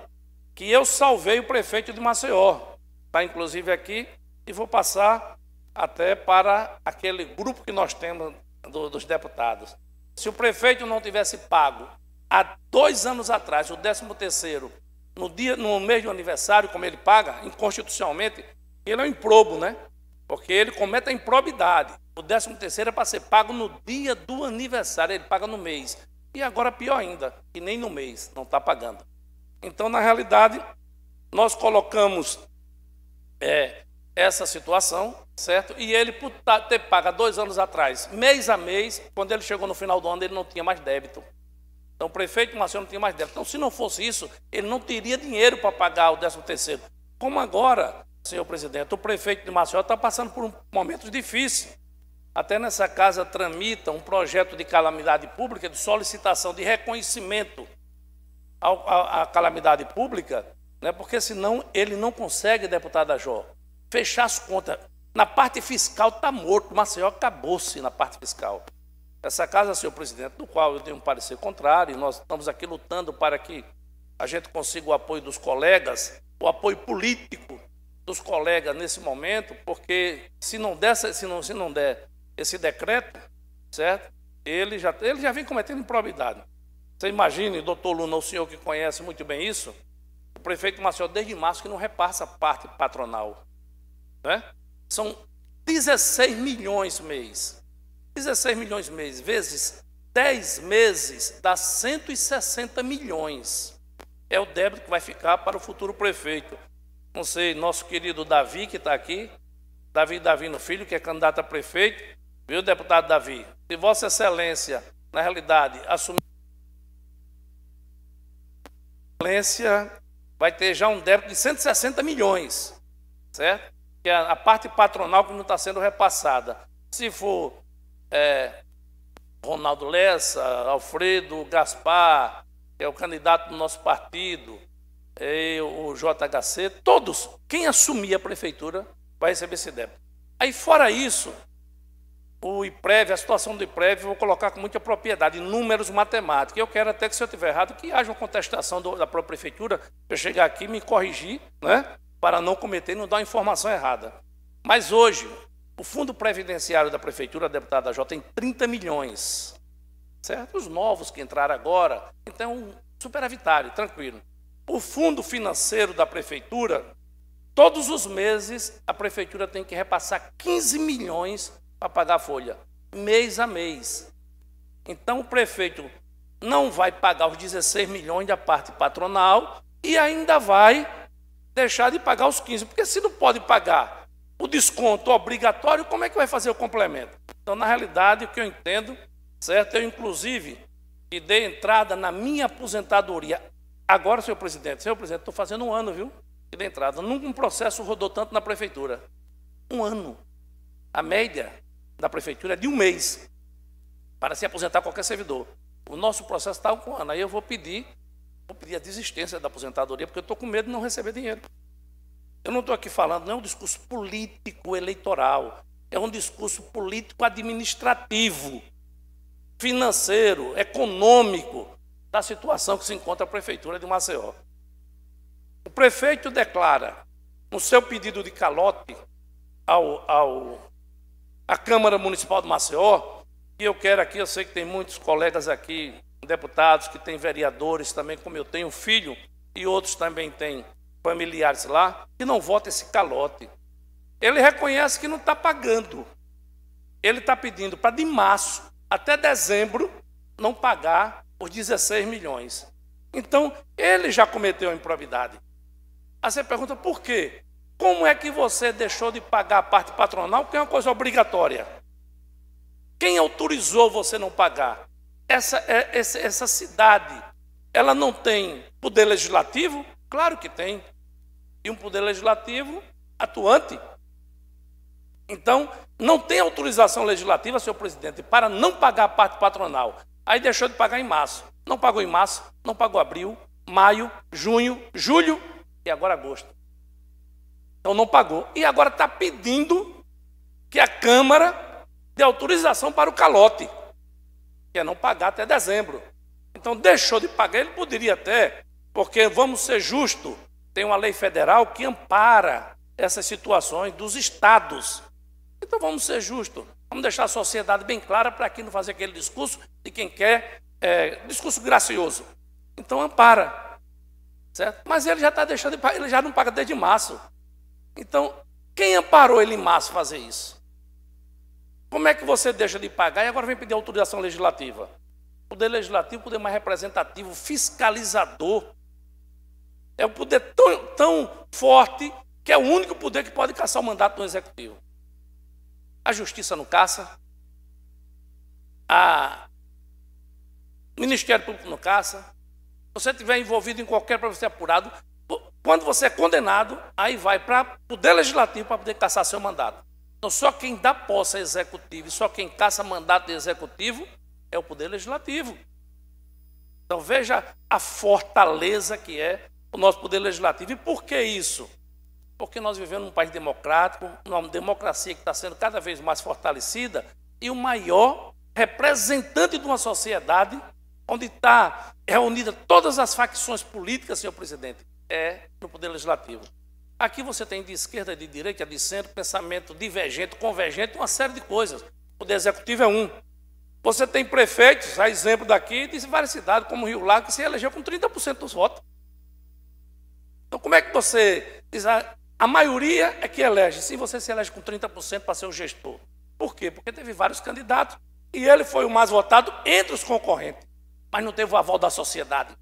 que eu salvei o prefeito de Maceió. Está inclusive aqui, e vou passar até para aquele grupo que nós temos dos deputados. Se o prefeito não tivesse pago há 2 anos atrás o 13º no mês do aniversário, como ele paga, inconstitucionalmente, ele é um improbo, né? Porque ele comete a improbidade. O 13º é para ser pago no dia do aniversário, ele paga no mês. E agora pior ainda, que nem no mês não está pagando. Então, na realidade, nós colocamos essa situação, certo? E ele, por ter pago há 2 anos atrás, mês a mês, quando ele chegou no final do ano, ele não tinha mais débito. Então, o prefeito de Maceió não tinha mais débito. Então, se não fosse isso, ele não teria dinheiro para pagar o 13º. Como agora, senhor presidente, o prefeito de Maceió está passando por um momento difícil. Até nessa casa tramita um projeto de calamidade pública, de solicitação de reconhecimento à calamidade pública, né? Porque senão ele não consegue, deputada Jó, fechar as contas. Na parte fiscal está morto, Maceió acabou-se na parte fiscal. Essa casa, senhor presidente, do qual eu dei um parecer contrário, nós estamos aqui lutando para que a gente consiga o apoio dos colegas, o apoio político dos colegas nesse momento, porque se não der esse decreto, certo? Ele já vem cometendo improbidade. Você imagine, doutor Luna, o senhor que conhece muito bem isso, o prefeito de Maceió, desde março, que não repassa parte patronal. Né? São 16 milhões mês. 16 milhões mês, vezes 10 meses, dá 160 milhões. É o débito que vai ficar para o futuro prefeito. Não sei, nosso querido Davi, que está aqui, Davi Davino Filho, que é candidato a prefeito, viu, deputado Davi? Se Vossa Excelência, na realidade, assumir a excelência, vai ter já um débito de 160 milhões, certo? Que é a parte patronal que não está sendo repassada. Se for Ronaldo Lessa, Alfredo Gaspar, que é o candidato do nosso partido, o JHC, todos, quem assumir a prefeitura vai receber esse débito. Aí, fora isso, o IPREV, a situação do IPREV, eu vou colocar com muita propriedade, números matemáticos. Eu quero até que, se eu estiver errado, que haja uma contestação da própria prefeitura, eu chegar aqui e me corrigir, né, para não cometer e não dar uma informação errada. Mas hoje, o fundo previdenciário da prefeitura, deputada J, tem 30 milhões. Certo? Os novos que entraram agora, então, superavitário, tranquilo. O fundo financeiro da prefeitura, todos os meses, a prefeitura tem que repassar 15 milhões para pagar a folha, mês a mês. Então, o prefeito não vai pagar os 16 milhões da parte patronal e ainda vai deixar de pagar os 15, porque se não pode pagar o desconto obrigatório, como é que vai fazer o complemento? Então, na realidade, o que eu entendo, certo? Eu, inclusive, que dei entrada na minha aposentadoria. Agora, senhor presidente, estou fazendo um ano, viu? Que dei entrada. Nunca um processo rodou tanto na prefeitura. Um ano. A média da prefeitura é de um mês para se aposentar qualquer servidor. O nosso processo está com um ano. Aí eu vou pedir a desistência da aposentadoria, porque eu estou com medo de não receber dinheiro. Eu não estou aqui falando, não é um discurso político eleitoral, é um discurso político administrativo, financeiro, econômico, da situação que se encontra a prefeitura de Maceió. O prefeito declara, no seu pedido de calote à Câmara Municipal de Maceió, e eu quero aqui, eu sei que tem muitos colegas aqui, deputados, que têm vereadores também, como eu tenho filho, e outros também têm familiares lá, que não votam esse calote. Ele reconhece que não está pagando. Ele está pedindo para de março até dezembro não pagar os 16 milhões. Então, ele já cometeu a improbidade. Aí você pergunta, por quê? Como é que você deixou de pagar a parte patronal, que é uma coisa obrigatória? Quem autorizou você não pagar? Essa cidade, ela não tem poder legislativo? Claro que tem. E um poder legislativo atuante. Então, não tem autorização legislativa, senhor presidente, para não pagar a parte patronal. Aí deixou de pagar em março. Não pagou em março, não pagou abril, maio, junho, julho e agora agosto. Então não pagou. E agora está pedindo que a Câmara dê autorização para o calote, que é não pagar até dezembro. Então deixou de pagar, ele poderia até, porque vamos ser justos, tem uma lei federal que ampara essas situações dos estados. Então vamos ser justos, vamos deixar a sociedade bem clara para aqui não fazer aquele discurso de quem quer, discurso gracioso. Então ampara, certo? Mas ele já está deixando de pagar, ele já não paga desde março. Então, quem amparou ele em março fazer isso? Como é que você deixa de pagar e agora vem pedir autorização legislativa? O poder legislativo é o poder mais representativo, fiscalizador. É um poder tão forte que é o único poder que pode caçar o mandato do executivo. A justiça não caça, o Ministério Público não caça. Se você estiver envolvido em qualquer para ser apurado, quando você é condenado, aí vai para o poder legislativo para poder caçar seu mandato. Então, só quem dá posse a executivo e só quem caça mandato de executivo é o poder legislativo. Então, veja a fortaleza que é o nosso poder legislativo. E por que isso? Porque nós vivemos num país democrático, numa democracia que está sendo cada vez mais fortalecida, e o maior representante de uma sociedade onde está reunida todas as facções políticas, senhor presidente, é no Poder Legislativo. Aqui você tem de esquerda, de direita, de centro, pensamento divergente, convergente, uma série de coisas. O Poder Executivo é um. Você tem prefeitos, a exemplo daqui, de várias cidades, como Rio Lago, que se elegeu com 30% dos votos. Então, como é que você diz, a maioria é que elege, se você se elege com 30% para ser o gestor? Por quê? Porque teve vários candidatos e ele foi o mais votado entre os concorrentes, mas não teve o aval da sociedade.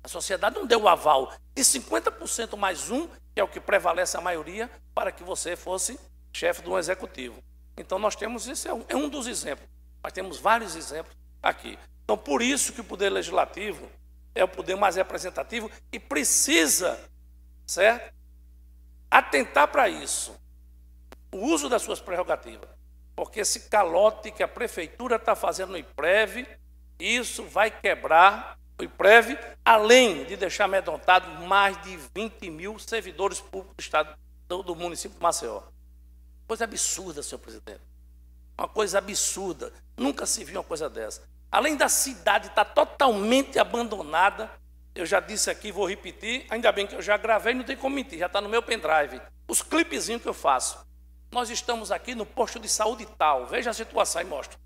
A sociedade não deu o aval de 50% mais um, que é o que prevalece a maioria, para que você fosse chefe de um executivo. Então, nós temos, isso é um dos exemplos, mas temos vários exemplos aqui. Então, por isso que o Poder Legislativo é o poder mais representativo e precisa, certo, atentar para isso, o uso das suas prerrogativas, porque esse calote que a Prefeitura está fazendo no IPREV, isso vai quebrar o IPREV, além de deixar amedrontado mais de 20 mil servidores públicos do Estado, do município de Maceió. Coisa absurda, senhor presidente. Uma coisa absurda. Nunca se viu uma coisa dessa. Além da cidade estar totalmente abandonada, eu já disse aqui, vou repetir, ainda bem que eu já gravei, não tem como mentir, já está no meu pendrive. Os clipezinhos que eu faço. Nós estamos aqui no posto de saúde tal, veja a situação e mostra.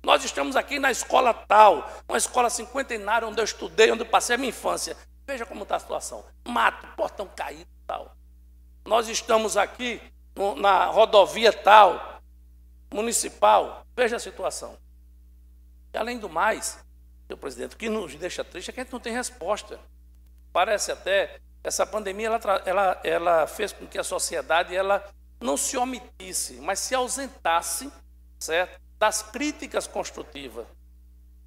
Nós estamos aqui na escola tal, uma escola cinquentenária onde eu estudei, onde eu passei a minha infância. Veja como está a situação. Mato, portão caído e tal. Nós estamos aqui na rodovia tal, municipal. Veja a situação. E, além do mais, senhor presidente, o que nos deixa triste é que a gente não tem resposta. Parece até, essa pandemia, ela fez com que a sociedade ela não se omitisse, mas se ausentasse, certo, das críticas construtivas.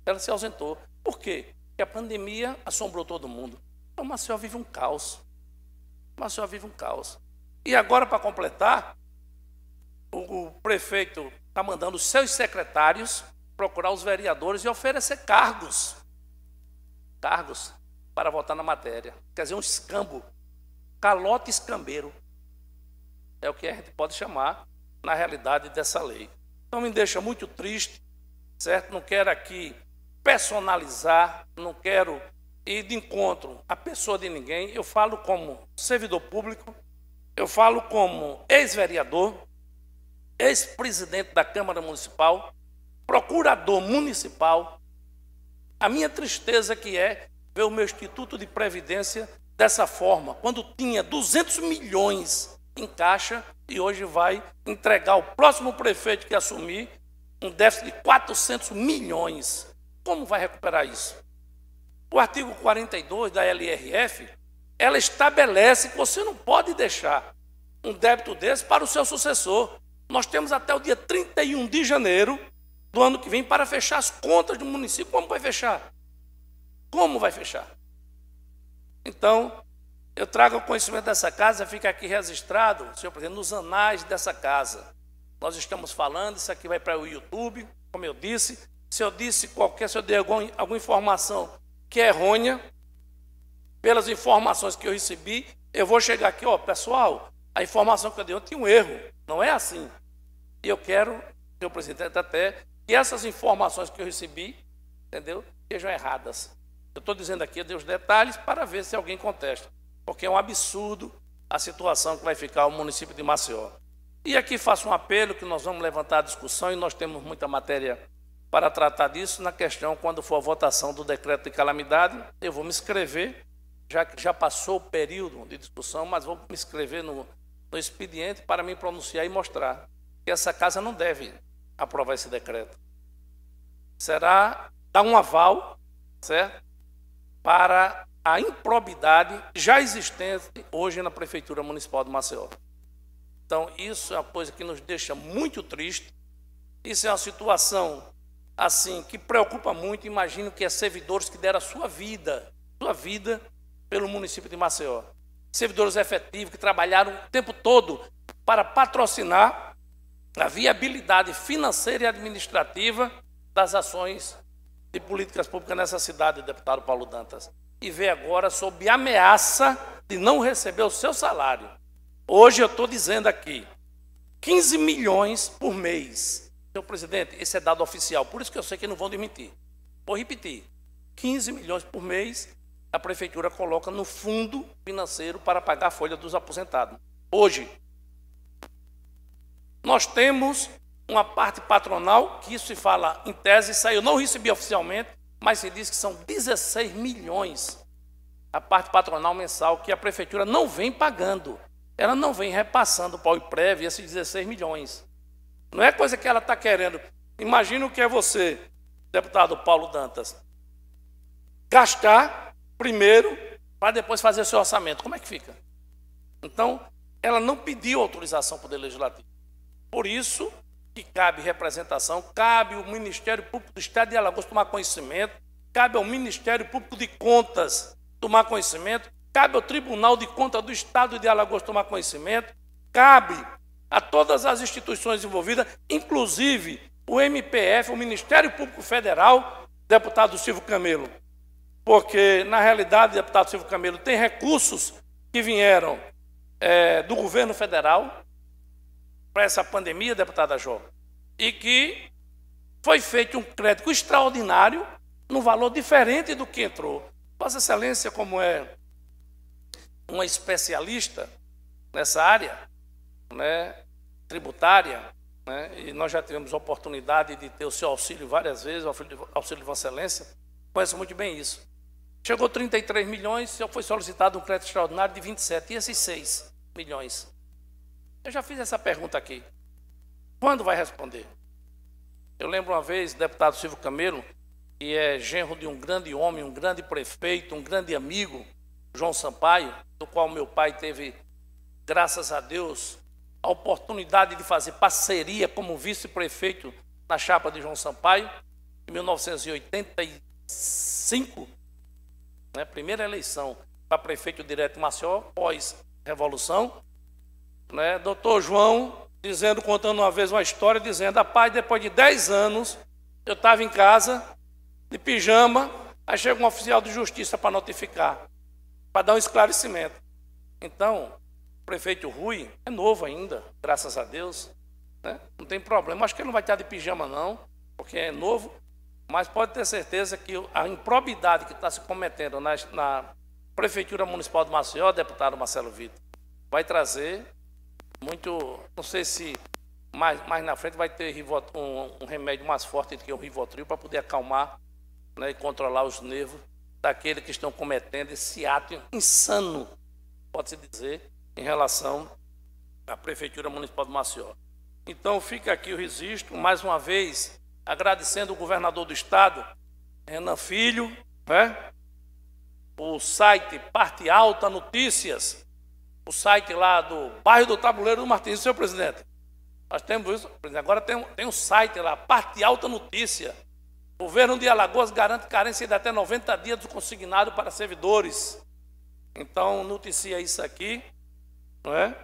Ela se ausentou. Por quê? Porque a pandemia assombrou todo mundo. Então, o Maceió vive um caos. O Maceió vive um caos. E agora, para completar, o prefeito está mandando os seus secretários procurar os vereadores e oferecer cargos para votar na matéria. Quer dizer, um escambo, calote escambeiro. É o que a gente pode chamar, na realidade, dessa lei. Então, me deixa muito triste, certo? Não quero aqui personalizar, não quero ir de encontro à pessoa de ninguém. Eu falo como servidor público, eu falo como ex-vereador, ex-presidente da Câmara Municipal, procurador municipal. A minha tristeza que é ver o meu Instituto de Previdência dessa forma, quando tinha 200 milhões em caixa e hoje vai entregar ao próximo prefeito que assumir um déficit de 400 milhões. Como vai recuperar isso? O artigo 42 da LRF, ela estabelece que você não pode deixar um débito desse para o seu sucessor. Nós temos até o dia 31 de janeiro do ano que vem para fechar as contas do município. Como vai fechar? Como vai fechar? Então, eu trago o conhecimento dessa casa, fica aqui registrado, senhor presidente, nos anais dessa casa. Nós estamos falando, isso aqui vai para o YouTube, como eu disse. Se eu dei alguma informação que é errônea, pelas informações que eu recebi, eu vou chegar aqui, ó, pessoal, a informação que eu dei ontem tinha um erro, não é assim. E eu quero, senhor presidente, até que essas informações que eu recebi, entendeu, sejam erradas. Eu estou dizendo aqui, eu dei os detalhes para ver se alguém contesta, porque é um absurdo a situação que vai ficar o município de Maceió. E aqui faço um apelo que nós vamos levantar a discussão e nós temos muita matéria para tratar disso na questão, quando for a votação do decreto de calamidade, eu vou me inscrever, já que já passou o período de discussão, mas vou me inscrever no expediente para me pronunciar e mostrar que essa casa não deve aprovar esse decreto. Será dar um aval, certo, para a improbidade já existente hoje na Prefeitura Municipal de Maceió. Então, isso é uma coisa que nos deixa muito triste. Isso é uma situação assim que preocupa muito. Imagino que é servidores que deram a sua vida pelo município de Maceió. Servidores efetivos que trabalharam o tempo todo para patrocinar a viabilidade financeira e administrativa das ações de políticas públicas nessa cidade, deputado Paulo Dantas. E vê agora sob ameaça de não receber o seu salário. Hoje eu estou dizendo aqui, 15 milhões por mês. Senhor presidente, esse é dado oficial, por isso que eu sei que não vão demitir. Vou repetir, 15 milhões por mês a Prefeitura coloca no fundo financeiro para pagar a folha dos aposentados. Hoje, nós temos uma parte patronal, que isso se fala em tese, isso aí eu não recebi oficialmente, mas se diz que são 16 milhões a parte patronal mensal que a Prefeitura não vem pagando. Ela não vem repassando para o IPREV esses 16 milhões. Não é coisa que ela está querendo. Imagina o que é você, deputado Paulo Dantas, gastar primeiro para depois fazer seu orçamento. Como é que fica? Então, ela não pediu autorização para o Poder Legislativo. Por isso que cabe representação, cabe o Ministério Público do Estado de Alagoas tomar conhecimento, cabe ao Ministério Público de Contas tomar conhecimento, cabe ao Tribunal de Contas do Estado de Alagoas tomar conhecimento, cabe a todas as instituições envolvidas, inclusive o MPF, o Ministério Público Federal, deputado Silvio Camelo. Porque, na realidade, deputado Silvio Camelo, tem recursos que vieram do governo federal para essa pandemia, deputada Jó, e que foi feito um crédito extraordinário num valor diferente do que entrou. Vossa Excelência, como é uma especialista nessa área, né, tributária, né, e nós já tivemos a oportunidade de ter o seu auxílio várias vezes, o auxílio de Vossa Excelência, conhece muito bem isso. Chegou 33 milhões, foi solicitado um crédito extraordinário de 27, e esses 6 milhões? Eu já fiz essa pergunta aqui. Quando vai responder? Eu lembro uma vez, deputado Silvio Camelo, que é genro de um grande homem, um grande prefeito, um grande amigo, João Sampaio, do qual meu pai teve, graças a Deus, a oportunidade de fazer parceria como vice-prefeito na chapa de João Sampaio, em 1985, né, primeira eleição para prefeito direto em Maceió, pós-revolução, né, doutor João, contando uma vez uma história, dizendo, rapaz, depois de 10 anos, eu estava em casa, de pijama, aí chega um oficial de justiça para notificar, para dar um esclarecimento. Então, o prefeito Rui é novo ainda, graças a Deus, né? Não tem problema. Acho que ele não vai estar de pijama, não, porque é novo, mas pode ter certeza que a improbidade que está se cometendo na Prefeitura Municipal de Maceió, deputado Marcelo Vitor, vai trazer muito, não sei se mais na frente vai ter um remédio mais forte do que o Rivotril para poder acalmar, né, e controlar os nervos daqueles que estão cometendo esse ato insano, pode-se dizer, em relação à Prefeitura Municipal de Maceió. Então, fica aqui o registro, mais uma vez, agradecendo o governador do Estado, Renan Filho, né, o site Parte Alta Notícias, o site lá do bairro do Tabuleiro do Martins, senhor presidente. Nós temos isso, agora tem um site lá, Parte Alta Notícia. O governo de Alagoas garante carência de até 90 dias do consignado para servidores. Então, noticia isso aqui, não é?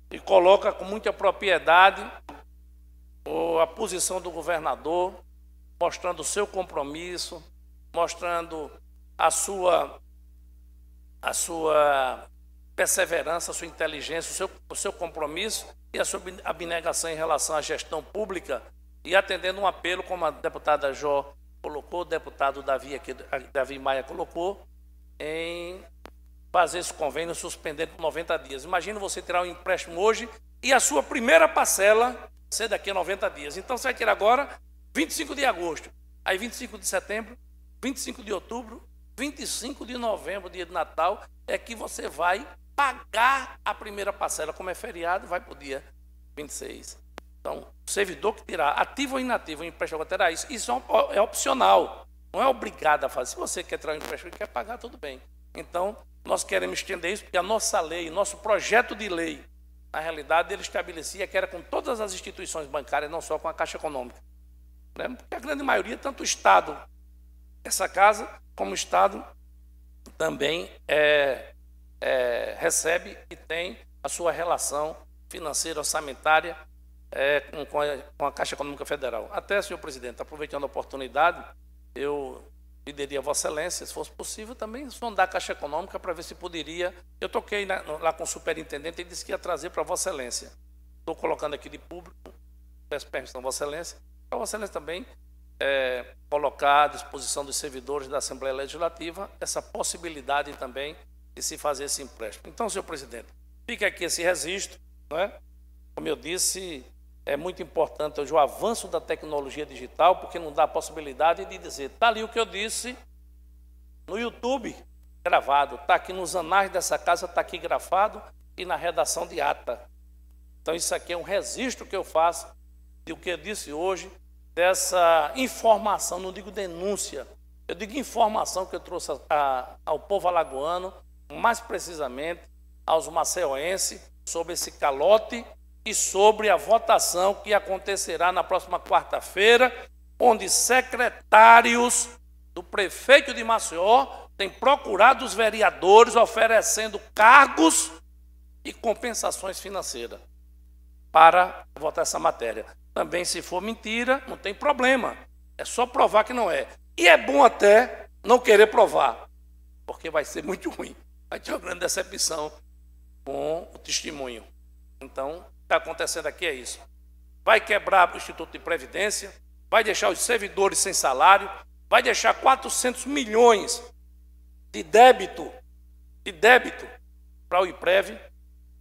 E coloca com muita propriedade a posição do governador, mostrando o seu compromisso, mostrando a sua perseverança, a sua inteligência, o seu compromisso e a sua abnegação em relação à gestão pública e atendendo um apelo, como a deputada Jó colocou, o deputado Davi Maia colocou, em fazer esse convênio suspendendo por 90 dias. Imagina você tirar um empréstimo hoje e a sua primeira parcela ser daqui a 90 dias. Então você vai tirar agora 25 de agosto, aí 25 de setembro, 25 de outubro, 25 de novembro, dia de Natal, é que você vai pagar a primeira parcela. Como é feriado, vai para o dia 26. Então, o servidor que tirar, ativo ou inativo, o empréstimo terá isso. Isso é opcional, não é obrigado a fazer. Se você quer tirar um empréstimo e quer pagar, tudo bem. Então, nós queremos estender isso, porque a nossa lei, nosso projeto de lei, na realidade, ele estabelecia que era com todas as instituições bancárias, não só com a Caixa Econômica. Né? Porque a grande maioria, tanto o Estado, essa casa, como o Estado, também recebe e tem a sua relação financeira, orçamentária, com a Caixa Econômica Federal. Até, senhor presidente, aproveitando a oportunidade, eu pediria a Vossa Excelência, se fosse possível, também sondar a Caixa Econômica para ver se poderia. Eu toquei lá com o superintendente e disse que ia trazer para a Vossa Excelência. Estou colocando aqui de público, peço permissão a Vossa Excelência, para a Vossa Excelência também colocar à disposição dos servidores da Assembleia Legislativa essa possibilidade também de se fazer esse empréstimo. Então, senhor presidente, fica aqui esse registro, não é? Como eu disse, é muito importante hoje o avanço da tecnologia digital, porque não dá a possibilidade de dizer, está ali o que eu disse no YouTube, gravado, está aqui nos anais dessa casa, está aqui gravado e na redação de ata. Então, isso aqui é um registro que eu faço do que eu disse hoje, dessa informação, não digo denúncia, eu digo informação que eu trouxe ao povo alagoano, mais precisamente aos maceioenses, sobre esse calote e sobre a votação que acontecerá na próxima quarta-feira, onde secretários do prefeito de Maceió têm procurado os vereadores oferecendo cargos e compensações financeiras para votar essa matéria. Também, se for mentira, não tem problema. É só provar que não é. E é bom até não querer provar, porque vai ser muito ruim. Vai ter uma grande decepção com o testemunho. Então, o que está acontecendo aqui é isso. Vai quebrar o Instituto de Previdência, vai deixar os servidores sem salário, vai deixar 400 milhões de débito para o IPREV,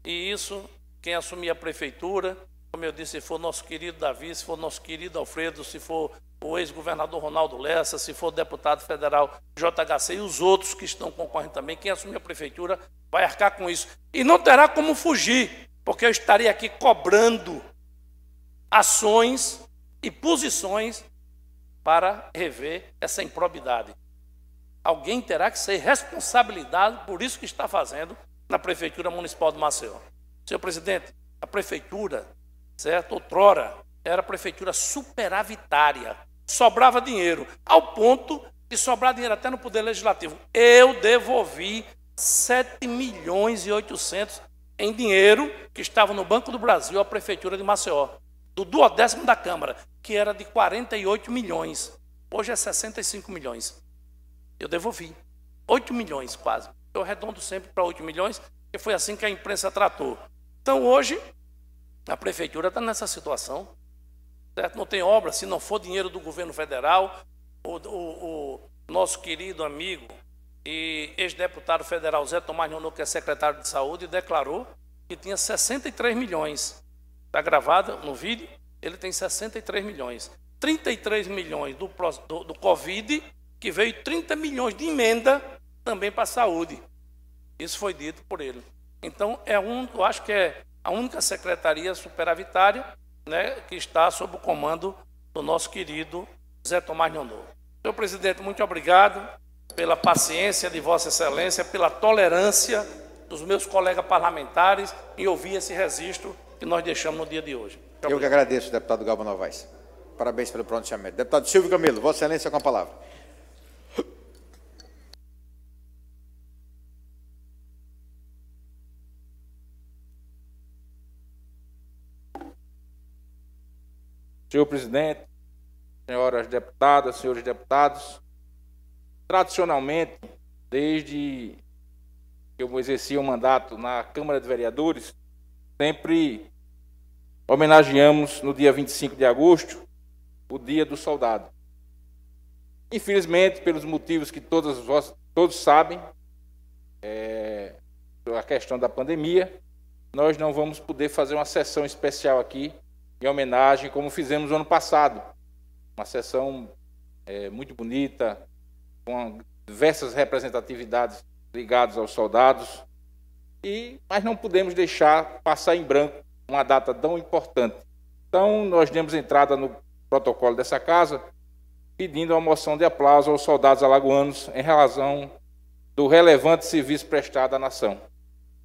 e isso, quem assumir a prefeitura, como eu disse, se for nosso querido Davi, se for nosso querido Alfredo, se for o ex-governador Ronaldo Lessa, se for o deputado federal JHC e os outros que estão concorrendo também, quem assumir a prefeitura vai arcar com isso. E não terá como fugir, porque eu estarei aqui cobrando ações e posições para rever essa improbidade. Alguém terá que ser responsabilizado por isso que está fazendo na Prefeitura Municipal de Maceió. Senhor presidente, a prefeitura, certo, outrora, era a prefeitura superavitária, sobrava dinheiro, ao ponto de sobrar dinheiro até no Poder Legislativo. Eu devolvi 7.800.000 em dinheiro que estava no Banco do Brasil à Prefeitura de Maceió, do 12º da Câmara, que era de 48 milhões. Hoje é 65 milhões. Eu devolvi 8 milhões quase. Eu arredondo sempre para 8 milhões, porque foi assim que a imprensa tratou. Então, hoje, a prefeitura está nessa situação, certo? Não tem obra, se não for dinheiro do governo federal. O nosso querido amigo e ex-deputado federal Zé Tomás Nonô, que é secretário de Saúde, declarou que tinha 63 milhões. Está gravado no vídeo, ele tem 63 milhões. 33 milhões do Covid, que veio 30 milhões de emenda também para a saúde. Isso foi dito por ele. Então, eu acho que é a única secretaria superavitária, né, que está sob o comando do nosso querido Zé Tomás Nonô. Senhor presidente, muito obrigado pela paciência de Vossa Excelência, pela tolerância dos meus colegas parlamentares em ouvir esse registro que nós deixamos no dia de hoje. Eu que agradeço, deputado Galba Novaes. Parabéns pelo pronunciamento. Deputado Silvio Camilo, Vossa Excelência com a palavra. Senhor presidente, senhoras deputadas, senhores deputados, tradicionalmente, desde que eu exerci o mandato na Câmara de Vereadores, sempre homenageamos no dia 25 de agosto o Dia do Soldado. Infelizmente, pelos motivos que todos sabem, a questão da pandemia, nós não vamos poder fazer uma sessão especial aqui em homenagem, como fizemos no ano passado. Uma sessão muito bonita, com diversas representatividades ligadas aos soldados, mas não podemos deixar passar em branco uma data tão importante. Então, nós demos entrada no protocolo dessa casa, pedindo a moção de aplauso aos soldados alagoanos em razão do relevante serviço prestado à nação.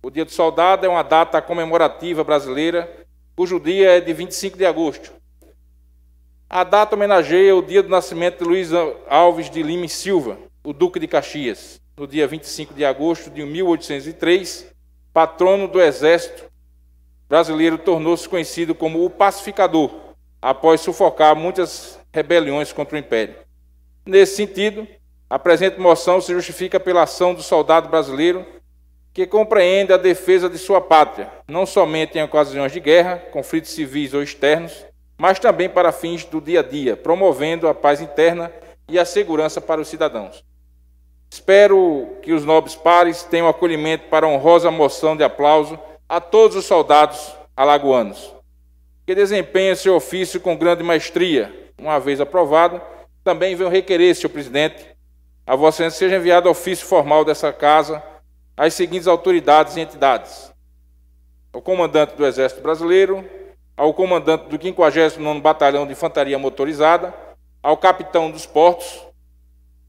O Dia do Soldado é uma data comemorativa brasileira, cujo dia é de 25 de agosto. A data homenageia o dia do nascimento de Luiz Alves de Lima e Silva, o Duque de Caxias, no dia 25 de agosto de 1803, patrono do Exército brasileiro, tornou-se conhecido como o Pacificador, após sufocar muitas rebeliões contra o Império. Nesse sentido, a presente moção se justifica pela ação do soldado brasileiro, que compreende a defesa de sua pátria, não somente em ocasiões de guerra, conflitos civis ou externos, mas também para fins do dia a dia, promovendo a paz interna e a segurança para os cidadãos. Espero que os nobres pares tenham acolhimento para a honrosa moção de aplauso a todos os soldados alagoanos, que desempenham seu ofício com grande maestria. Uma vez aprovado, também venho requerer, senhor presidente, a Vossa Excelência seja enviado ofício formal dessa casa às seguintes autoridades e entidades: ao comandante do Exército Brasileiro, ao comandante do 59º Batalhão de Infantaria Motorizada, ao capitão dos portos,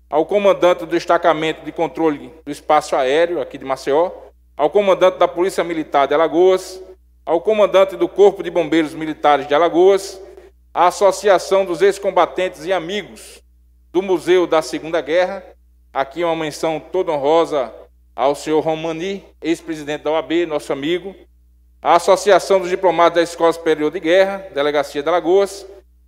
ao comandante do Destacamento de Controle do Espaço Aéreo, aqui de Maceió, ao comandante da Polícia Militar de Alagoas, ao comandante do Corpo de Bombeiros Militares de Alagoas, à Associação dos Ex-Combatentes e Amigos do Museu da Segunda Guerra, aqui uma menção toda honrosa ao senhor Romani, ex-presidente da OAB, nosso amigo, à Associação dos Diplomados da Escola Superior de Guerra, Delegacia de Alagoas,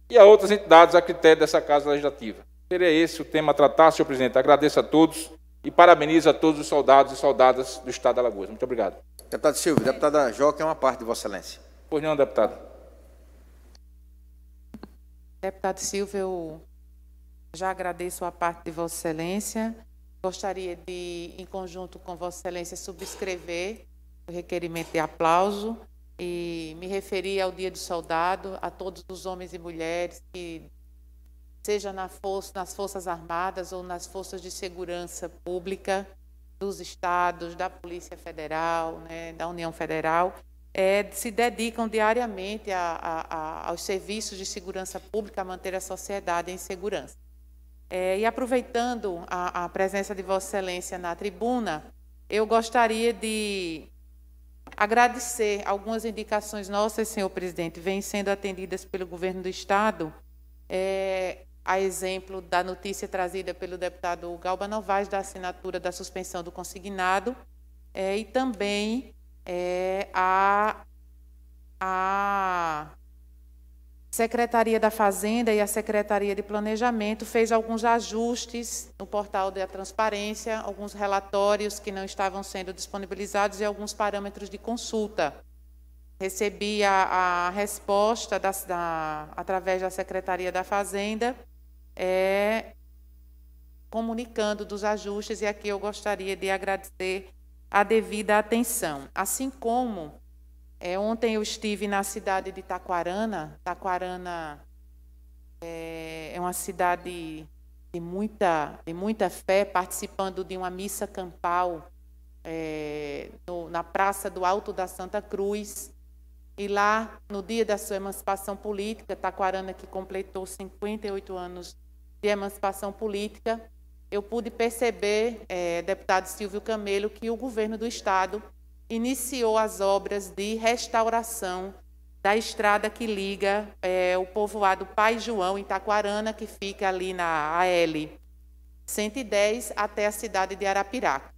e a outras entidades a critério dessa Casa Legislativa. Seria esse o tema a tratar, senhor presidente. Agradeço a todos e parabenizo a todos os soldados e soldadas do Estado de Alagoas. Muito obrigado. Deputado Silvio, deputada Joca é uma parte de Vossa Excelência. Pois não, deputado. Deputado Silvio, eu já agradeço a parte de Vossa Excelência. Gostaria de, em conjunto com Vossa Excelência, subscrever o requerimento de aplauso e me referir ao Dia do Soldado, a todos os homens e mulheres que, seja nas Forças Armadas ou nas Forças de Segurança Pública dos Estados, da Polícia Federal, né, da União Federal, se dedicam diariamente aos serviços de segurança pública, a manter a sociedade em segurança. E aproveitando a presença de Vossa Excelência na tribuna, eu gostaria de agradecer algumas indicações nossas, senhor presidente, vêm sendo atendidas pelo governo do Estado, a exemplo da notícia trazida pelo deputado Galba Novaes, da assinatura da suspensão do consignado, e também a Secretaria da Fazenda e a Secretaria de Planejamento fez alguns ajustes no portal da transparência, alguns relatórios que não estavam sendo disponibilizados e alguns parâmetros de consulta. Recebi a resposta através da Secretaria da Fazenda, comunicando dos ajustes, e aqui eu gostaria de agradecer a devida atenção. Assim como ontem eu estive na cidade de Taquarana. Taquarana é uma cidade de muita fé, participando de uma missa campal na Praça do Alto da Santa Cruz. E lá, no dia da sua emancipação política, Taquarana, que completou 58 anos de emancipação política, eu pude perceber, deputado Silvio Camelo, que o governo do Estado iniciou as obras de restauração da estrada que liga o povoado Pai João, em Taquarana, que fica ali na AL 110, até a cidade de Arapiraca.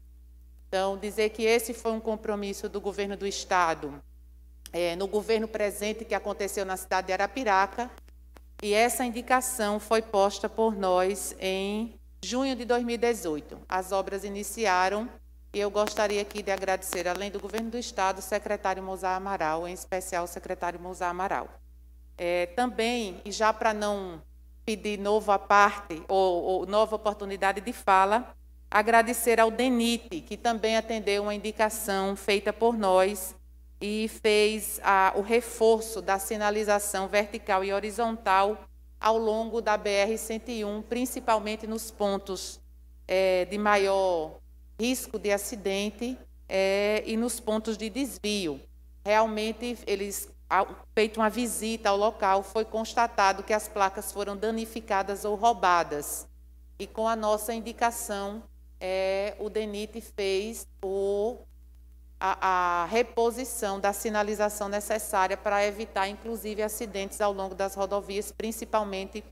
Então, dizer que esse foi um compromisso do governo do Estado no governo presente, que aconteceu na cidade de Arapiraca, e essa indicação foi posta por nós em junho de 2018. As obras iniciaram, e eu gostaria aqui de agradecer, além do governo do Estado, o secretário Mozar Amaral, em especial o secretário Mozar Amaral. Também, e já para não pedir nova parte ou nova oportunidade de fala, agradecer ao DENIT, que também atendeu uma indicação feita por nós e fez o reforço da sinalização vertical e horizontal ao longo da BR-101, principalmente nos pontos de maior risco de acidente e nos pontos de desvio. Realmente, eles, feito uma visita ao local, foi constatado que as placas foram danificadas ou roubadas. E com a nossa indicação, o DENIT fez a reposição da sinalização necessária para evitar, inclusive, acidentes ao longo das rodovias, principalmente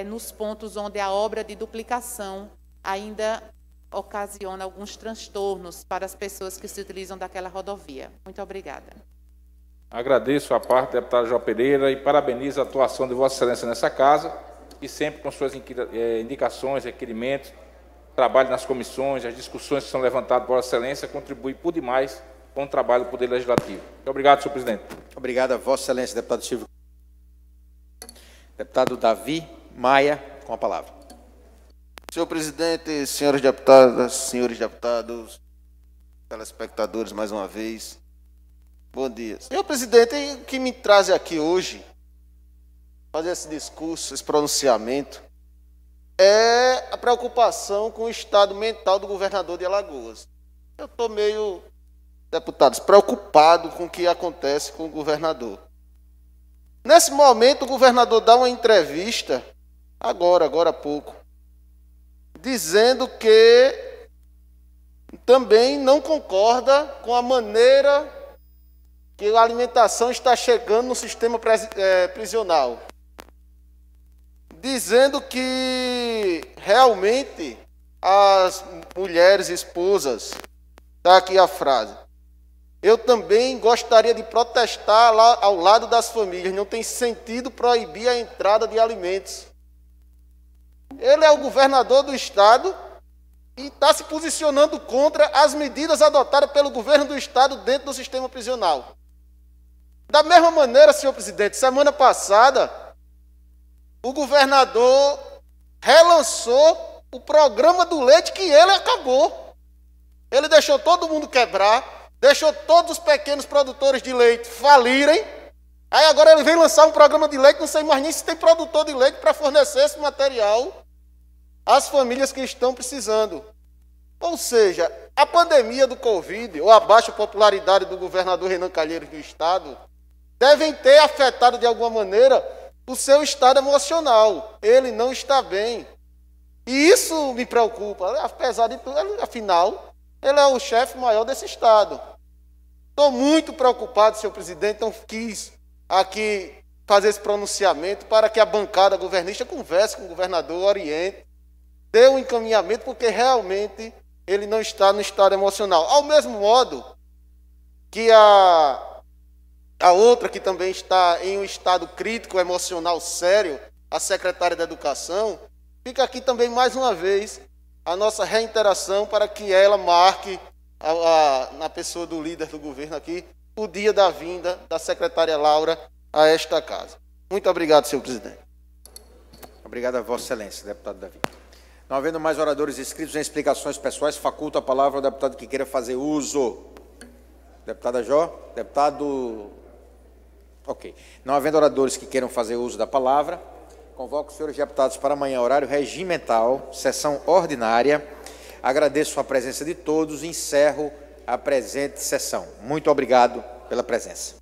nos pontos onde a obra de duplicação ainda ocasiona alguns transtornos para as pessoas que se utilizam daquela rodovia. Muito obrigada. Agradeço a parte, deputado João Pereira, e parabenizo a atuação de Vossa Excelência nessa casa, e sempre com suas indicações, requerimentos, trabalho nas comissões, as discussões que são levantadas por Vossa Excelência, contribui por demais com o trabalho do Poder Legislativo. Muito obrigado, senhor presidente. Obrigado a Vossa Excelência, deputado Silvio. Deputado Davi Maia, com a palavra. Senhor presidente, senhoras deputadas, senhores deputados, telespectadores, mais uma vez, bom dia. Senhor presidente, o que me traz aqui hoje, fazer esse discurso, esse pronunciamento, é a preocupação com o estado mental do governador de Alagoas. Eu estou meio, deputados, preocupado com o que acontece com o governador. Nesse momento, o governador dá uma entrevista, agora há pouco, dizendo que também não concorda com a maneira que a alimentação está chegando no sistema prisional. Dizendo que realmente as mulheres esposas, está aqui a frase, eu também gostaria de protestar lá ao lado das famílias, não tem sentido proibir a entrada de alimentos. Ele é o governador do estado e está se posicionando contra as medidas adotadas pelo governo do estado dentro do sistema prisional. Da mesma maneira, senhor presidente, semana passada, o governador relançou o programa do leite que ele acabou. Ele deixou todo mundo quebrar, deixou todos os pequenos produtores de leite falirem. Aí agora ele vem lançar um programa de leite, não sei mais nem se tem produtor de leite para fornecer esse material às famílias que estão precisando. Ou seja, a pandemia do Covid, ou a baixa popularidade do governador Renan Calheiros do estado, devem ter afetado de alguma maneira o seu estado emocional. Ele não está bem. E isso me preocupa, apesar de tudo, afinal, ele é o chefe maior desse estado. Estou muito preocupado, senhor presidente, então quis aqui fazer esse pronunciamento para que a bancada governista converse com o governador, oriente, dê um encaminhamento, porque realmente ele não está no estado emocional. Ao mesmo modo que a outra que também está em um estado crítico, emocional sério, a secretária da Educação, fica aqui também mais uma vez a nossa reiteração para que ela marque, na pessoa do líder do governo aqui, o dia da vinda da secretária Laura a esta casa. Muito obrigado, senhor presidente. Obrigado a Vossa Excelência, deputado Davi. Não havendo mais oradores inscritos em explicações pessoais, faculto a palavra ao deputado que queira fazer uso. Deputada Jó? Deputado... Ok. Não havendo oradores que queiram fazer uso da palavra, convoco os senhores deputados para amanhã, horário regimental, sessão ordinária. Agradeço a presença de todos e encerro a presente sessão. Muito obrigado pela presença.